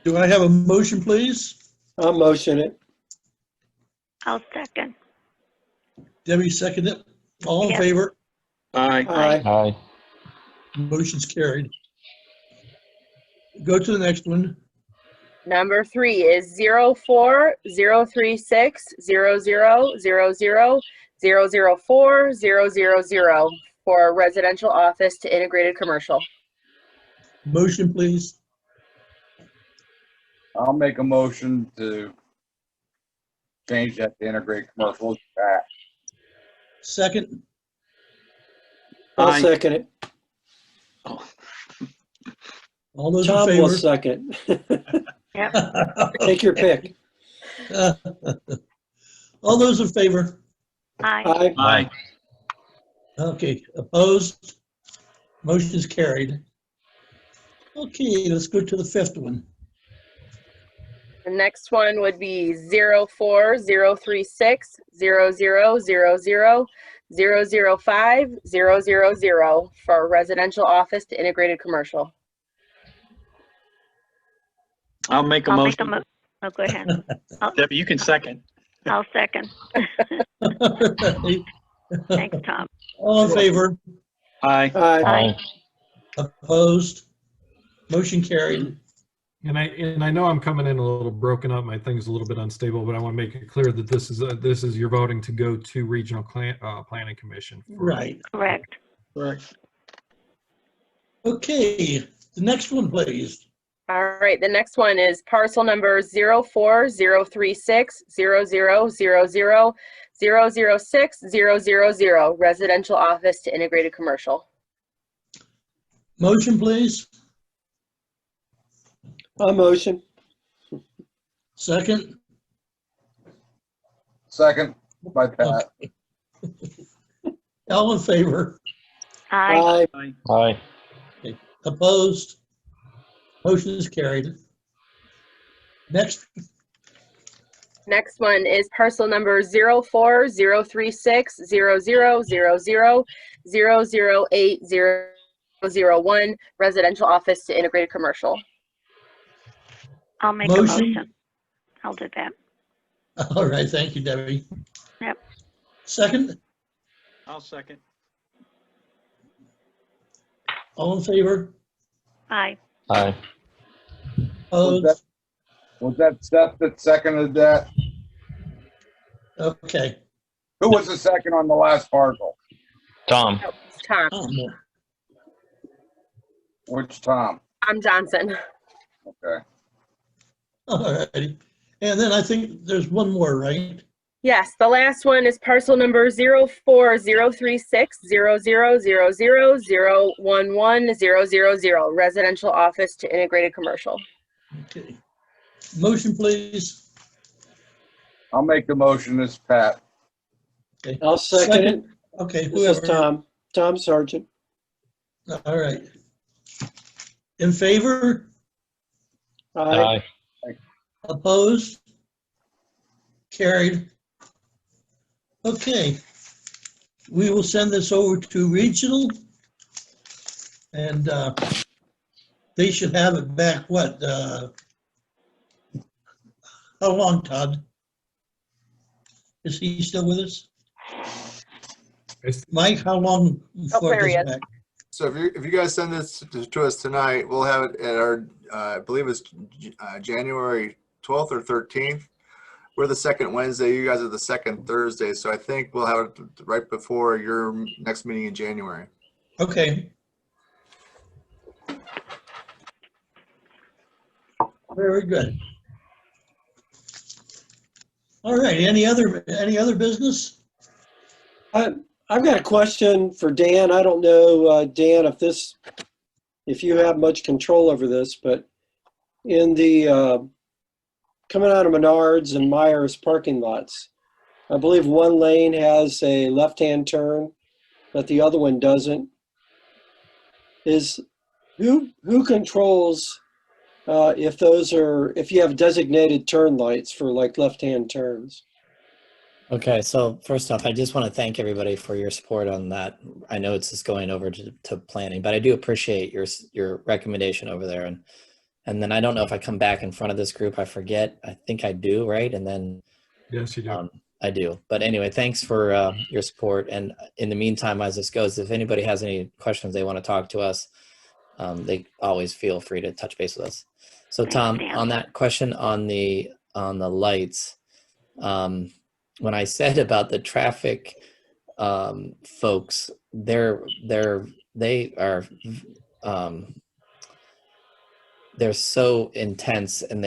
[SPEAKER 1] Do I have a motion, please?
[SPEAKER 5] I'll motion it.
[SPEAKER 4] I'll second.
[SPEAKER 1] Debbie, second it. All in
[SPEAKER 4] Yes.
[SPEAKER 1] favor?
[SPEAKER 3] Aye.
[SPEAKER 5] Aye.
[SPEAKER 1] Motion's carried. Go to the next one.
[SPEAKER 2] Number 3 is 04-036-0000-004-000 for residential office to integrated commercial.
[SPEAKER 1] Motion, please.
[SPEAKER 9] I'll make a motion to change that to integrate commercial.
[SPEAKER 1] Second.
[SPEAKER 5] I'll
[SPEAKER 3] Aye.
[SPEAKER 5] second it.
[SPEAKER 3] Oh,
[SPEAKER 1] All those in
[SPEAKER 5] Tom will
[SPEAKER 1] favor?
[SPEAKER 5] second.
[SPEAKER 4] Yep.
[SPEAKER 5] Take your pick.
[SPEAKER 1] All those in favor?
[SPEAKER 4] Aye.
[SPEAKER 3] aye.
[SPEAKER 1] Okay, opposed? Motion is carried. Okay, let's go to the 5th one.
[SPEAKER 2] The next one would be 04-036-000-005-000 for residential office to integrated commercial.
[SPEAKER 3] I'll make a
[SPEAKER 4] I'll make a
[SPEAKER 3] motion.
[SPEAKER 4] oh, go ahead.
[SPEAKER 3] Debbie, you can second.
[SPEAKER 4] I'll second. Thanks, Tom.
[SPEAKER 1] All in favor?
[SPEAKER 3] Aye.
[SPEAKER 5] Aye.
[SPEAKER 1] Opposed? Motion carried.
[SPEAKER 7] And I know I'm coming in a little broken up. My thing's a little bit unstable, but I want to make it clear that this is you're voting to go to Regional Planning Commission.
[SPEAKER 1] Right.
[SPEAKER 4] Correct.
[SPEAKER 3] Correct.
[SPEAKER 1] Okay, the next one, please.
[SPEAKER 2] All right, the next one is parcel number 04-036-000-006-000 residential office to integrated commercial.
[SPEAKER 1] Motion, please.
[SPEAKER 5] A motion.
[SPEAKER 1] Second.
[SPEAKER 9] Second by Pat.
[SPEAKER 1] All in favor?
[SPEAKER 4] Aye.
[SPEAKER 5] Aye.
[SPEAKER 3] Aye.
[SPEAKER 1] Opposed? Motion is carried. Next,
[SPEAKER 2] Next one is parcel number 04-036-000-008-001 residential office to integrated commercial.
[SPEAKER 4] I'll make a
[SPEAKER 1] Motion.
[SPEAKER 4] motion. I'll do that.
[SPEAKER 1] all right, thank you, Debbie.
[SPEAKER 4] Yep.
[SPEAKER 1] Second,
[SPEAKER 3] I'll second.
[SPEAKER 1] all in favor?
[SPEAKER 4] Aye.
[SPEAKER 3] Aye.
[SPEAKER 1] Opposed?
[SPEAKER 9] Was that Seth that seconded that?
[SPEAKER 1] Okay.
[SPEAKER 9] Who was the second on the last parcel?
[SPEAKER 3] Tom.
[SPEAKER 2] Oh, it's Tom.
[SPEAKER 1] Oh, no.
[SPEAKER 9] Which Tom?
[SPEAKER 2] I'm Johnson.
[SPEAKER 9] Okay.
[SPEAKER 1] All righty. And then I think there's one more, right?
[SPEAKER 2] Yes, the last one is parcel number 04-036-000-011-000 residential office to integrated commercial.
[SPEAKER 1] Okay. Motion, please.
[SPEAKER 9] I'll make the motion. This is Pat.
[SPEAKER 1] Okay.
[SPEAKER 5] I'll second it.
[SPEAKER 1] Okay,
[SPEAKER 5] This is
[SPEAKER 1] whoever.
[SPEAKER 5] Tom Sargent.
[SPEAKER 1] All right. In favor?
[SPEAKER 5] Aye.
[SPEAKER 1] Opposed? Carried. Okay. We will send this over to regional. And they should have it back, what, how long, Todd? Is he still with us? Mike, how long before
[SPEAKER 2] there
[SPEAKER 1] it
[SPEAKER 2] he
[SPEAKER 1] gets
[SPEAKER 2] is.
[SPEAKER 1] back?
[SPEAKER 8] So if you guys send this to us tonight, we'll have it at our, I believe it's January 12th or 13th. We're the second Wednesday. You guys are the second Thursday. So I think we'll have it right before your next meeting in January.
[SPEAKER 1] Okay. Very good. All right, any other business?
[SPEAKER 5] I've got a question for Dan. I don't know, Dan, if you have much control over this, but in the coming out of Menards and Myers parking lots, I believe one lane has a left-hand turn, but the other one doesn't. Who controls if you have designated turn lights for like left-hand turns?
[SPEAKER 10] Okay, so first off, I just want to thank everybody for your support on that. I know it's just going over to planning, but I do appreciate your recommendation over there. And then I don't know if I come back in front of this group, I forget. I think I do, right? And then
[SPEAKER 7] Yes, you do.
[SPEAKER 10] I do. But anyway, thanks for your support. And in the meantime, as this goes, if anybody has any questions they want to talk to us, they always feel free to touch base with us. So
[SPEAKER 4] Thanks,
[SPEAKER 10] Tom,
[SPEAKER 4] Dan.
[SPEAKER 10] on that question on the lights, when I said about the traffic folks, they are they're so intense, and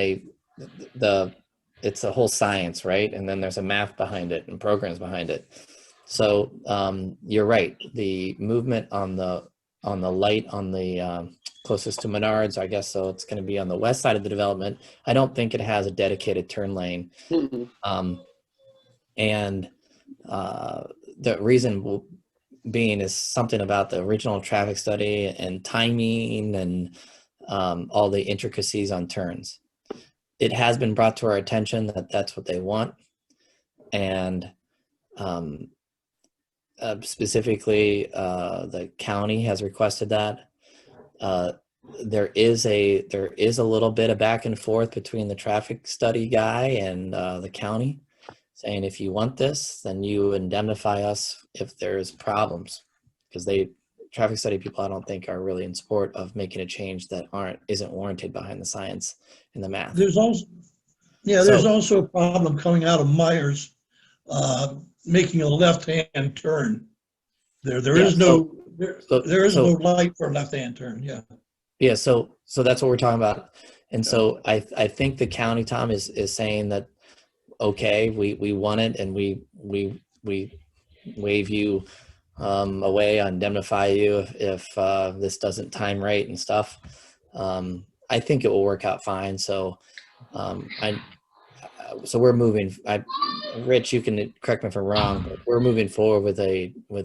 [SPEAKER 10] it's a whole science, right? And then there's a math behind it and programs behind it. So you're right. The movement on the light on the closest to Menards, I guess, so it's going to be on the west side of the development. I don't think it has a dedicated turn lane. And the reason being is something about the original traffic study and timing and all the intricacies on turns. It has been brought to our attention that that's what they want. And specifically, the county has requested that. There is a little bit of back and forth between the traffic study guy and the county, saying if you want this, then you indemnify us if there's problems, because traffic study people I don't think are really in support of making a change that isn't warranted behind the science and the math.
[SPEAKER 1] There's also, there's also a problem coming out of Myers, making a left-hand turn. There is no light for a left-hand turn. Yeah.
[SPEAKER 10] Yeah. So that's what we're talking about. And so I think the county, Tom, is saying that, okay, we want it, and we waive you away, indemnify you if this doesn't time right and stuff. I think it will work out fine. So so we're moving. Rich, you can correct me if I'm wrong, but we're moving forward with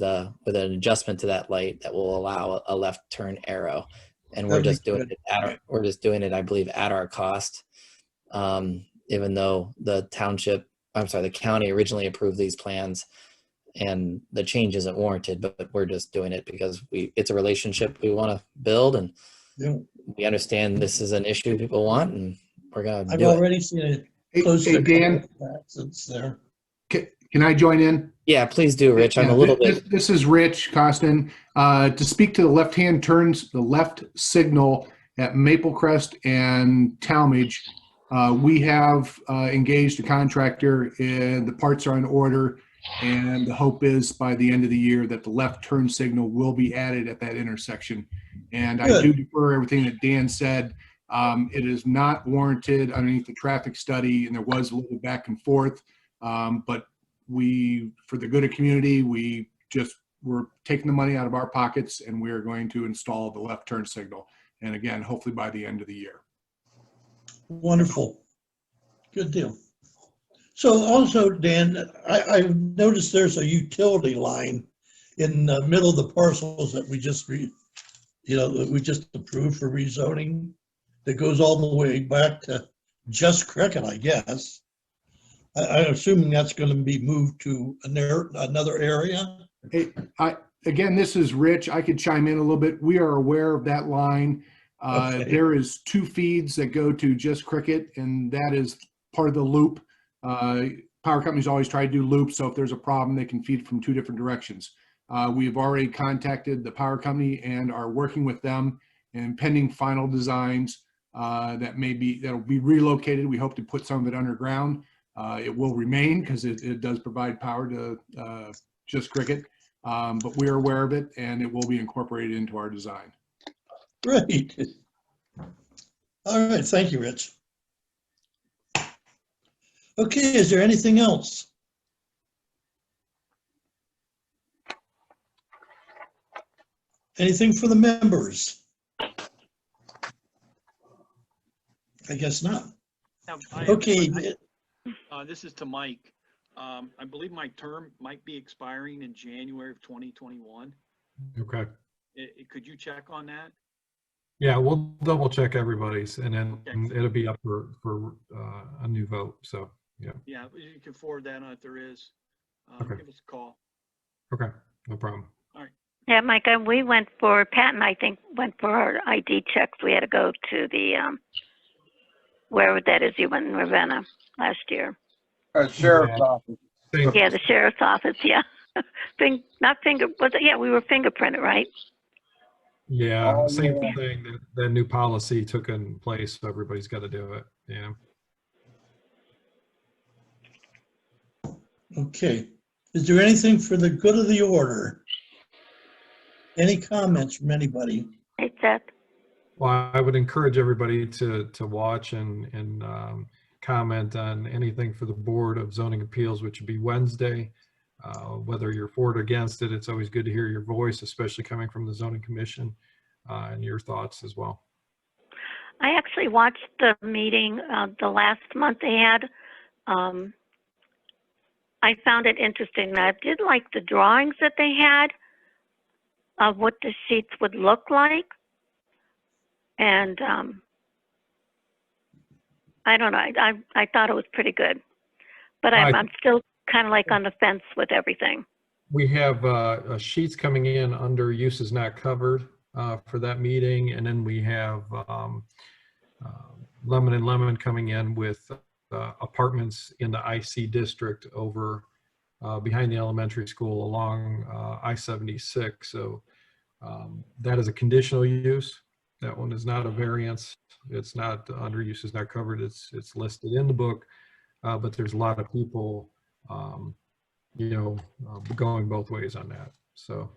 [SPEAKER 10] an adjustment to that light that will allow a left turn arrow, and we're just doing it I believe at our cost. Even though the county originally approved these plans, and the change isn't warranted, but we're just doing it because it's a relationship we want to build, and we understand this is an issue people want, and we're going to do it.
[SPEAKER 1] I've already seen it.
[SPEAKER 13] Hey, Dan,
[SPEAKER 1] there.
[SPEAKER 13] Can I join in?
[SPEAKER 10] Yeah, please do, Rich. I'm a little bit.
[SPEAKER 13] This is Rich Costin. To speak to the left-hand turns, the left signal at Maplecrest and Talmadge, we have engaged a contractor, and the parts are in order. And the hope is by the end of the year that the left turn signal will be added at that intersection. And I do defer everything that Dan said. It is not warranted underneath the traffic study, and there was a little back and forth. But for the good of community, we're taking the money out of our pockets, and we're going to install the left turn signal. And again, hopefully by the end of the year.
[SPEAKER 1] Wonderful. Good deal. So also, Dan, I've noticed there's a utility line in the middle of the parcels that we just approved for rezoning that goes all the way back to Just Cricket, I guess. I'm assuming that's going to be moved to another area.
[SPEAKER 13] Hey, again, this is Rich. I could chime in a little bit. We are aware of that line. Okay. There is 2 feeds that go to Just Cricket, and that is part of the loop. Power companies always try to do loops, so if there's a problem, they can feed from 2 different directions. We've already contacted the power company and are working with them, and pending final designs that'll be relocated. We hope to put some of it underground. It will remain because it does provide power to Just Cricket, but we're aware of it, and it will be incorporated into our design.
[SPEAKER 1] Great. All right, thank you, Rich. Okay, is there anything else? Anything for the members? I guess not. Okay.
[SPEAKER 3] This is to Mike. I believe my term might be expiring in January of 2021.
[SPEAKER 7] Okay.
[SPEAKER 3] Could you check on that?
[SPEAKER 7] Yeah, we'll double check everybody's, and then it'll be up for a new vote. So yeah.
[SPEAKER 3] Yeah, you can forward that on if there is.
[SPEAKER 7] Okay.
[SPEAKER 3] Give us a call.
[SPEAKER 7] Okay, no problem.
[SPEAKER 3] All right.
[SPEAKER 4] Yeah, Mike, we went for, Pat and I think went for our ID checks. We had to go to the, wherever that is, you went in Ravenna last year.
[SPEAKER 9] Sheriff's office.
[SPEAKER 4] Yeah, the sheriff's office, yeah. We were fingerprinted, right?
[SPEAKER 7] Yeah,
[SPEAKER 9] Oh,
[SPEAKER 7] same
[SPEAKER 9] yeah.
[SPEAKER 7] thing. That new policy took in place, so everybody's got to do it. Yeah.
[SPEAKER 1] Okay. Is there anything for the good of the order? Any comments from anybody?
[SPEAKER 4] Hey, Seth.
[SPEAKER 7] Well, I would encourage everybody to watch and comment on anything for the Board of Zoning Appeals, which would be Wednesday. Whether you're for or against it, it's always good to hear your voice, especially coming from the Zoning Commission, and your thoughts as well.
[SPEAKER 4] I actually watched the meeting the last month they had. I found it interesting. I did like the drawings that they had of what the sheets would look like. And I don't know, I thought it was pretty good. But I'm still kind of like on the fence with everything.
[SPEAKER 7] We have sheets coming in under uses not covered for that meeting, and then we have Lemon and Lemon coming in with apartments in the IC district over behind the elementary school along I-76. So that is a conditional use. That one is not a variance. It's not under uses not covered. It's listed in the book, but there's a lot of people, going both ways on that. So,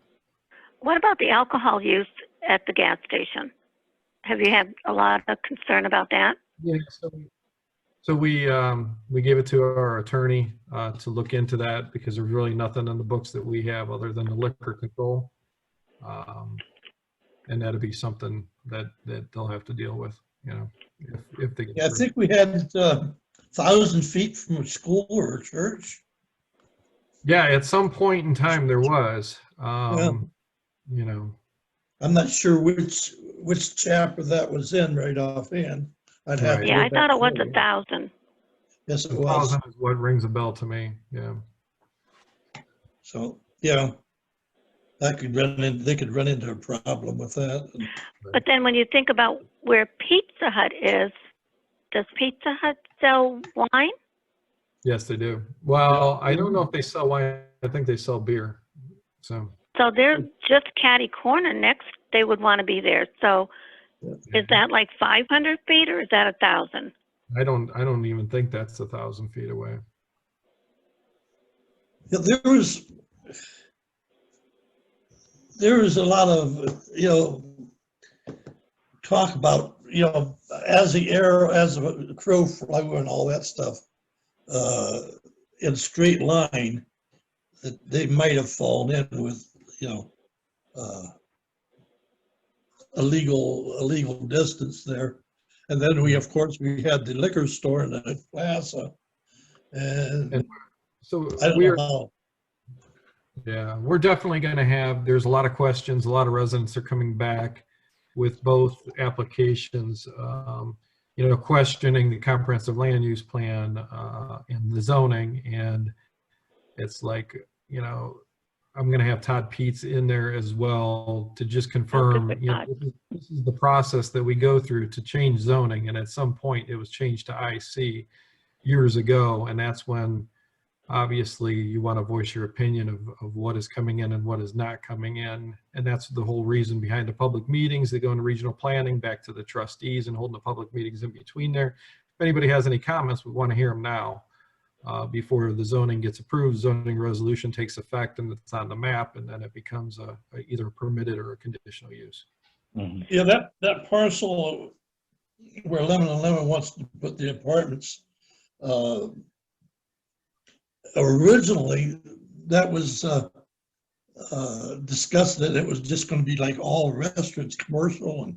[SPEAKER 4] what about the alcohol use at the gas station? Have you had a lot of concern about that?
[SPEAKER 7] yeah. So we gave it to our attorney to look into that because there's really nothing in the books that we have other than the liquor control. And that'll be something that they'll have to deal with, if they get
[SPEAKER 1] Yeah, I
[SPEAKER 7] through.
[SPEAKER 1] think we had 1,000 feet from a school or a church.
[SPEAKER 7] Yeah, at some point in time there was,
[SPEAKER 1] I'm not sure which chapter that was in right offhand. I'd have
[SPEAKER 7] Right.
[SPEAKER 1] to
[SPEAKER 4] Yeah,
[SPEAKER 1] go
[SPEAKER 4] I
[SPEAKER 1] back
[SPEAKER 4] thought it was
[SPEAKER 1] through it.
[SPEAKER 4] 1,000.
[SPEAKER 1] Yes, it was.
[SPEAKER 7] 1,000 is what rings a bell to me. Yeah.
[SPEAKER 1] So, yeah, they could run into a problem with that.
[SPEAKER 4] But then when you think about where Pizza Hut is, does Pizza Hut sell wine?
[SPEAKER 7] Yes, they do. Well, I don't know if they sell wine. I think they sell beer. So
[SPEAKER 4] So they're just catty corner next. They would want to be there. So is that like 500 feet or is that 1,000?
[SPEAKER 7] I don't even think that's 1,000 feet away.
[SPEAKER 1] Yeah, there was a lot of, talk about, as the crow flew and all that stuff, in a straight line, that they might have fallen in with, illegal distance there. And then we had the liquor store in the plaza. And
[SPEAKER 7] so
[SPEAKER 1] I don't know how.
[SPEAKER 7] Yeah, we're definitely going to have, there's a lot of questions, a lot of residents are coming back with both applications, questioning the comprehensive land use plan and the zoning. And it's like, I'm going to have Todd Peets in there as well to just confirm, this is the process that we go through to change zoning. And at some point it was changed to IC years ago. And that's when obviously you want to voice your opinion of what is coming in and what is not coming in. And that's the whole reason behind the public meetings. They go into regional planning, back to the trustees and holding the public meetings in between there. If anybody has any comments, we want to hear them now before the zoning gets approved. Zoning resolution takes effect and it's on the map, and then it becomes either a permitted or a conditional use.
[SPEAKER 10] Mhm.
[SPEAKER 1] Yeah, that parcel where Lemon and Lemon wants to put the apartments, originally that was discussed that it was just going to be like all restaurants, commercial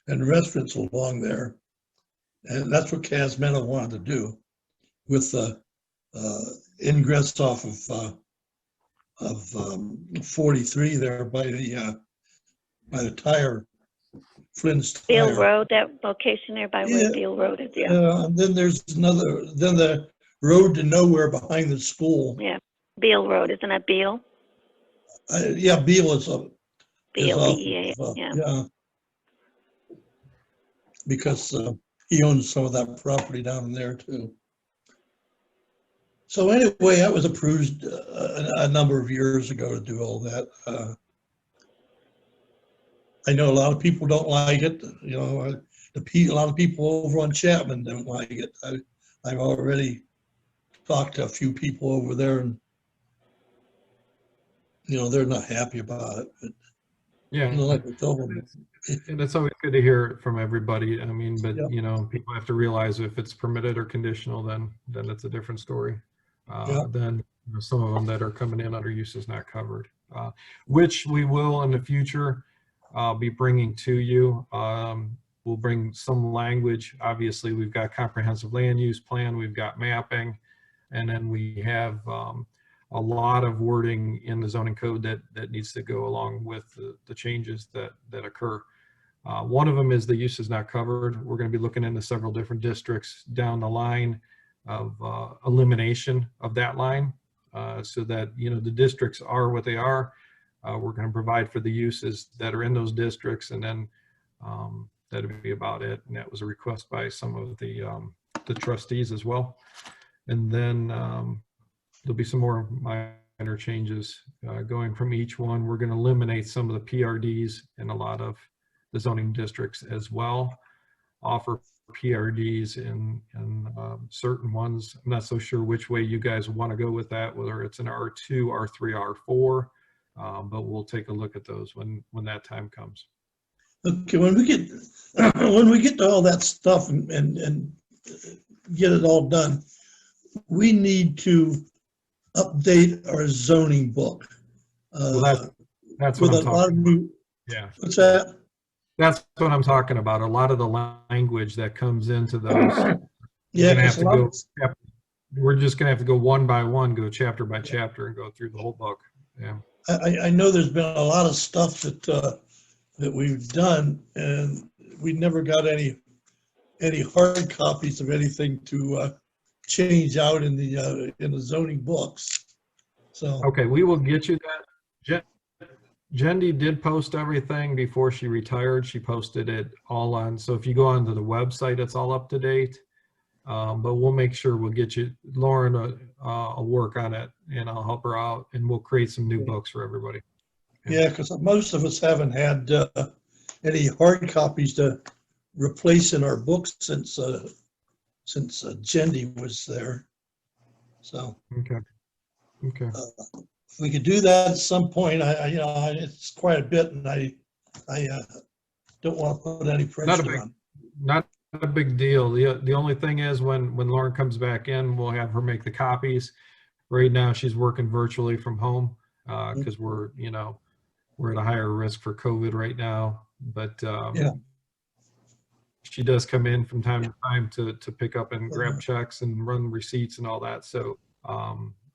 [SPEAKER 1] and restaurants along there. And that's what Casmena wanted to do with the ingress off of 43 there by the tire, Flynn's
[SPEAKER 4] Beale
[SPEAKER 1] Tire.
[SPEAKER 4] Road, that location there by where Beale Road is, yeah.
[SPEAKER 1] And then there's then the road to nowhere behind the school.
[SPEAKER 4] Yeah, Beale Road, isn't that Beale?
[SPEAKER 1] Yeah, Beale is up.
[SPEAKER 4] Beale,
[SPEAKER 1] off
[SPEAKER 4] B-E-A,
[SPEAKER 1] of,
[SPEAKER 4] yeah.
[SPEAKER 1] Because he owns some of that property down there too. So anyway, that was approved a number of years ago to do all that. I know a lot of people don't like it, you know, a lot of people over on Chapman don't like it. I've already talked to a few people over there and, you know, they're not happy about it, but,
[SPEAKER 7] Yeah.
[SPEAKER 1] you know, like I told them,
[SPEAKER 7] And it's always good to hear it from everybody. I mean, but
[SPEAKER 1] Yeah.
[SPEAKER 7] you know, people have to realize if it's permitted or conditional, then it's a different story.
[SPEAKER 1] Yeah.
[SPEAKER 7] Then you know, some of them that are coming in under uses not covered, which we will in the future be bringing to you. We'll bring some language. Obviously, we've got comprehensive land use plan, we've got mapping, and then we have a lot of wording in the zoning code that needs to go along with the changes that occur. One of them is the use is not covered. We're going to be looking into several different districts down the line of elimination of that line so that, you know, the districts are what they are. We're going to provide for the uses that are in those districts, and then that'll be about it. And that was a request by some of the trustees as well. And then there'll be some more minor changes going from each one. We're going to eliminate some of the PRDs in a lot of the zoning districts as well. Offer PRDs in certain ones. I'm not so sure which way you guys want to go with that, whether it's an R2, R3, R4, but we'll take a look at those when that time comes.
[SPEAKER 1] okay, when we get to all that stuff and get it all done, we need to update our zoning book.
[SPEAKER 7] Well, that's
[SPEAKER 1] with
[SPEAKER 7] what I'm
[SPEAKER 1] a lot of
[SPEAKER 7] talking
[SPEAKER 1] new,
[SPEAKER 7] about. Yeah.
[SPEAKER 1] what's that?
[SPEAKER 7] That's what I'm talking about. A lot of the language that comes into those.
[SPEAKER 1] Yeah,
[SPEAKER 7] we're gonna have
[SPEAKER 1] 'cause
[SPEAKER 7] to
[SPEAKER 1] a lot
[SPEAKER 7] go.
[SPEAKER 1] of-
[SPEAKER 7] We're just gonna have to go one by one, go chapter by chapter, and go through the whole book. Yeah.
[SPEAKER 1] I know there's been a lot of stuff that we've done, and we never got any hard copies of anything to change out in the zoning books. So
[SPEAKER 7] Okay, we will get you that. Jendi did post everything before she retired. She posted it all on. So if you go onto the website, it's all up to date. But we'll make sure we'll get you, Lauren, will work on it, and I'll help her out, and we'll create some new books for everybody.
[SPEAKER 1] yeah, because most of us haven't had any hard copies to replace in our books since Jendi was there. So
[SPEAKER 7] Okay. Okay.
[SPEAKER 1] if we could do that at some point, it's quite a bit, and I don't want to put any pressure on.
[SPEAKER 7] Not a big deal. The only thing is when Lauren comes back in, we'll have her make the copies. Right now, she's working virtually from home because we're at a higher risk for COVID right now. But
[SPEAKER 1] Yeah.
[SPEAKER 7] she does come in from time to time to pick up and grab checks and run receipts and all that. So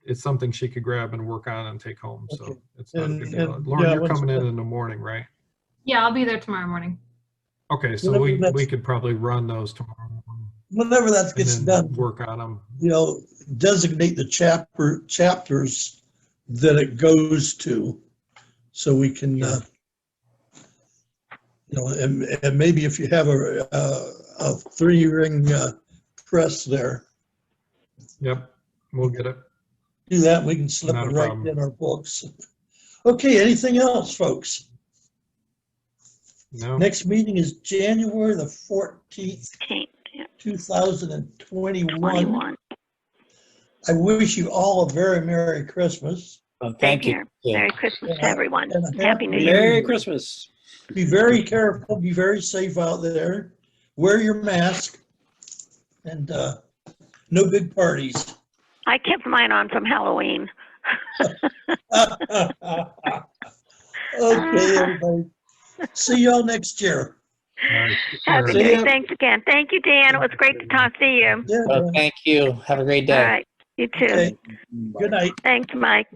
[SPEAKER 7] it's something she could grab and work on and take home. So
[SPEAKER 1] Okay.
[SPEAKER 7] it's not a big deal.
[SPEAKER 1] And,
[SPEAKER 7] Lauren,
[SPEAKER 1] yeah,
[SPEAKER 7] you're
[SPEAKER 1] once-
[SPEAKER 7] coming in the morning, right?
[SPEAKER 12] Yeah, I'll be there tomorrow morning.
[SPEAKER 7] Okay, so
[SPEAKER 1] Whenever
[SPEAKER 7] we
[SPEAKER 1] that's-
[SPEAKER 7] could probably run those tomorrow
[SPEAKER 1] Whenever that
[SPEAKER 7] and
[SPEAKER 1] gets
[SPEAKER 7] then
[SPEAKER 1] done,
[SPEAKER 7] work on them.
[SPEAKER 1] designate the chapters that it goes to, so we can, and maybe if you have a 3-ring press there,
[SPEAKER 7] Yep, we'll get it.
[SPEAKER 1] do that, we can slip
[SPEAKER 7] Not
[SPEAKER 1] it
[SPEAKER 7] a
[SPEAKER 1] right
[SPEAKER 7] problem.
[SPEAKER 1] in our books. Okay, anything else, folks?
[SPEAKER 7] No.
[SPEAKER 1] Next meeting is January the 14th, 2021.
[SPEAKER 4] 21.
[SPEAKER 1] I wish you all a very Merry Christmas.
[SPEAKER 10] Well,
[SPEAKER 4] Same
[SPEAKER 10] thank you.
[SPEAKER 4] here. Merry Christmas to everyone.
[SPEAKER 1] And a
[SPEAKER 4] Happy New Year.
[SPEAKER 5] Merry Christmas.
[SPEAKER 1] Be very careful, be very safe out there. Wear your mask, and no big parties.
[SPEAKER 4] I kept mine on from Halloween.
[SPEAKER 1] Okay, everybody. See y'all next year.
[SPEAKER 4] Happy
[SPEAKER 1] See
[SPEAKER 4] New Year.
[SPEAKER 1] ya.
[SPEAKER 4] Thanks again. Thank you, Dan. It was great to talk to you.
[SPEAKER 1] Yeah,
[SPEAKER 10] Well, thank you. Have a great
[SPEAKER 4] All
[SPEAKER 10] day.
[SPEAKER 4] right. You too.
[SPEAKER 1] okay. Good night.
[SPEAKER 4] Thanks, Mike.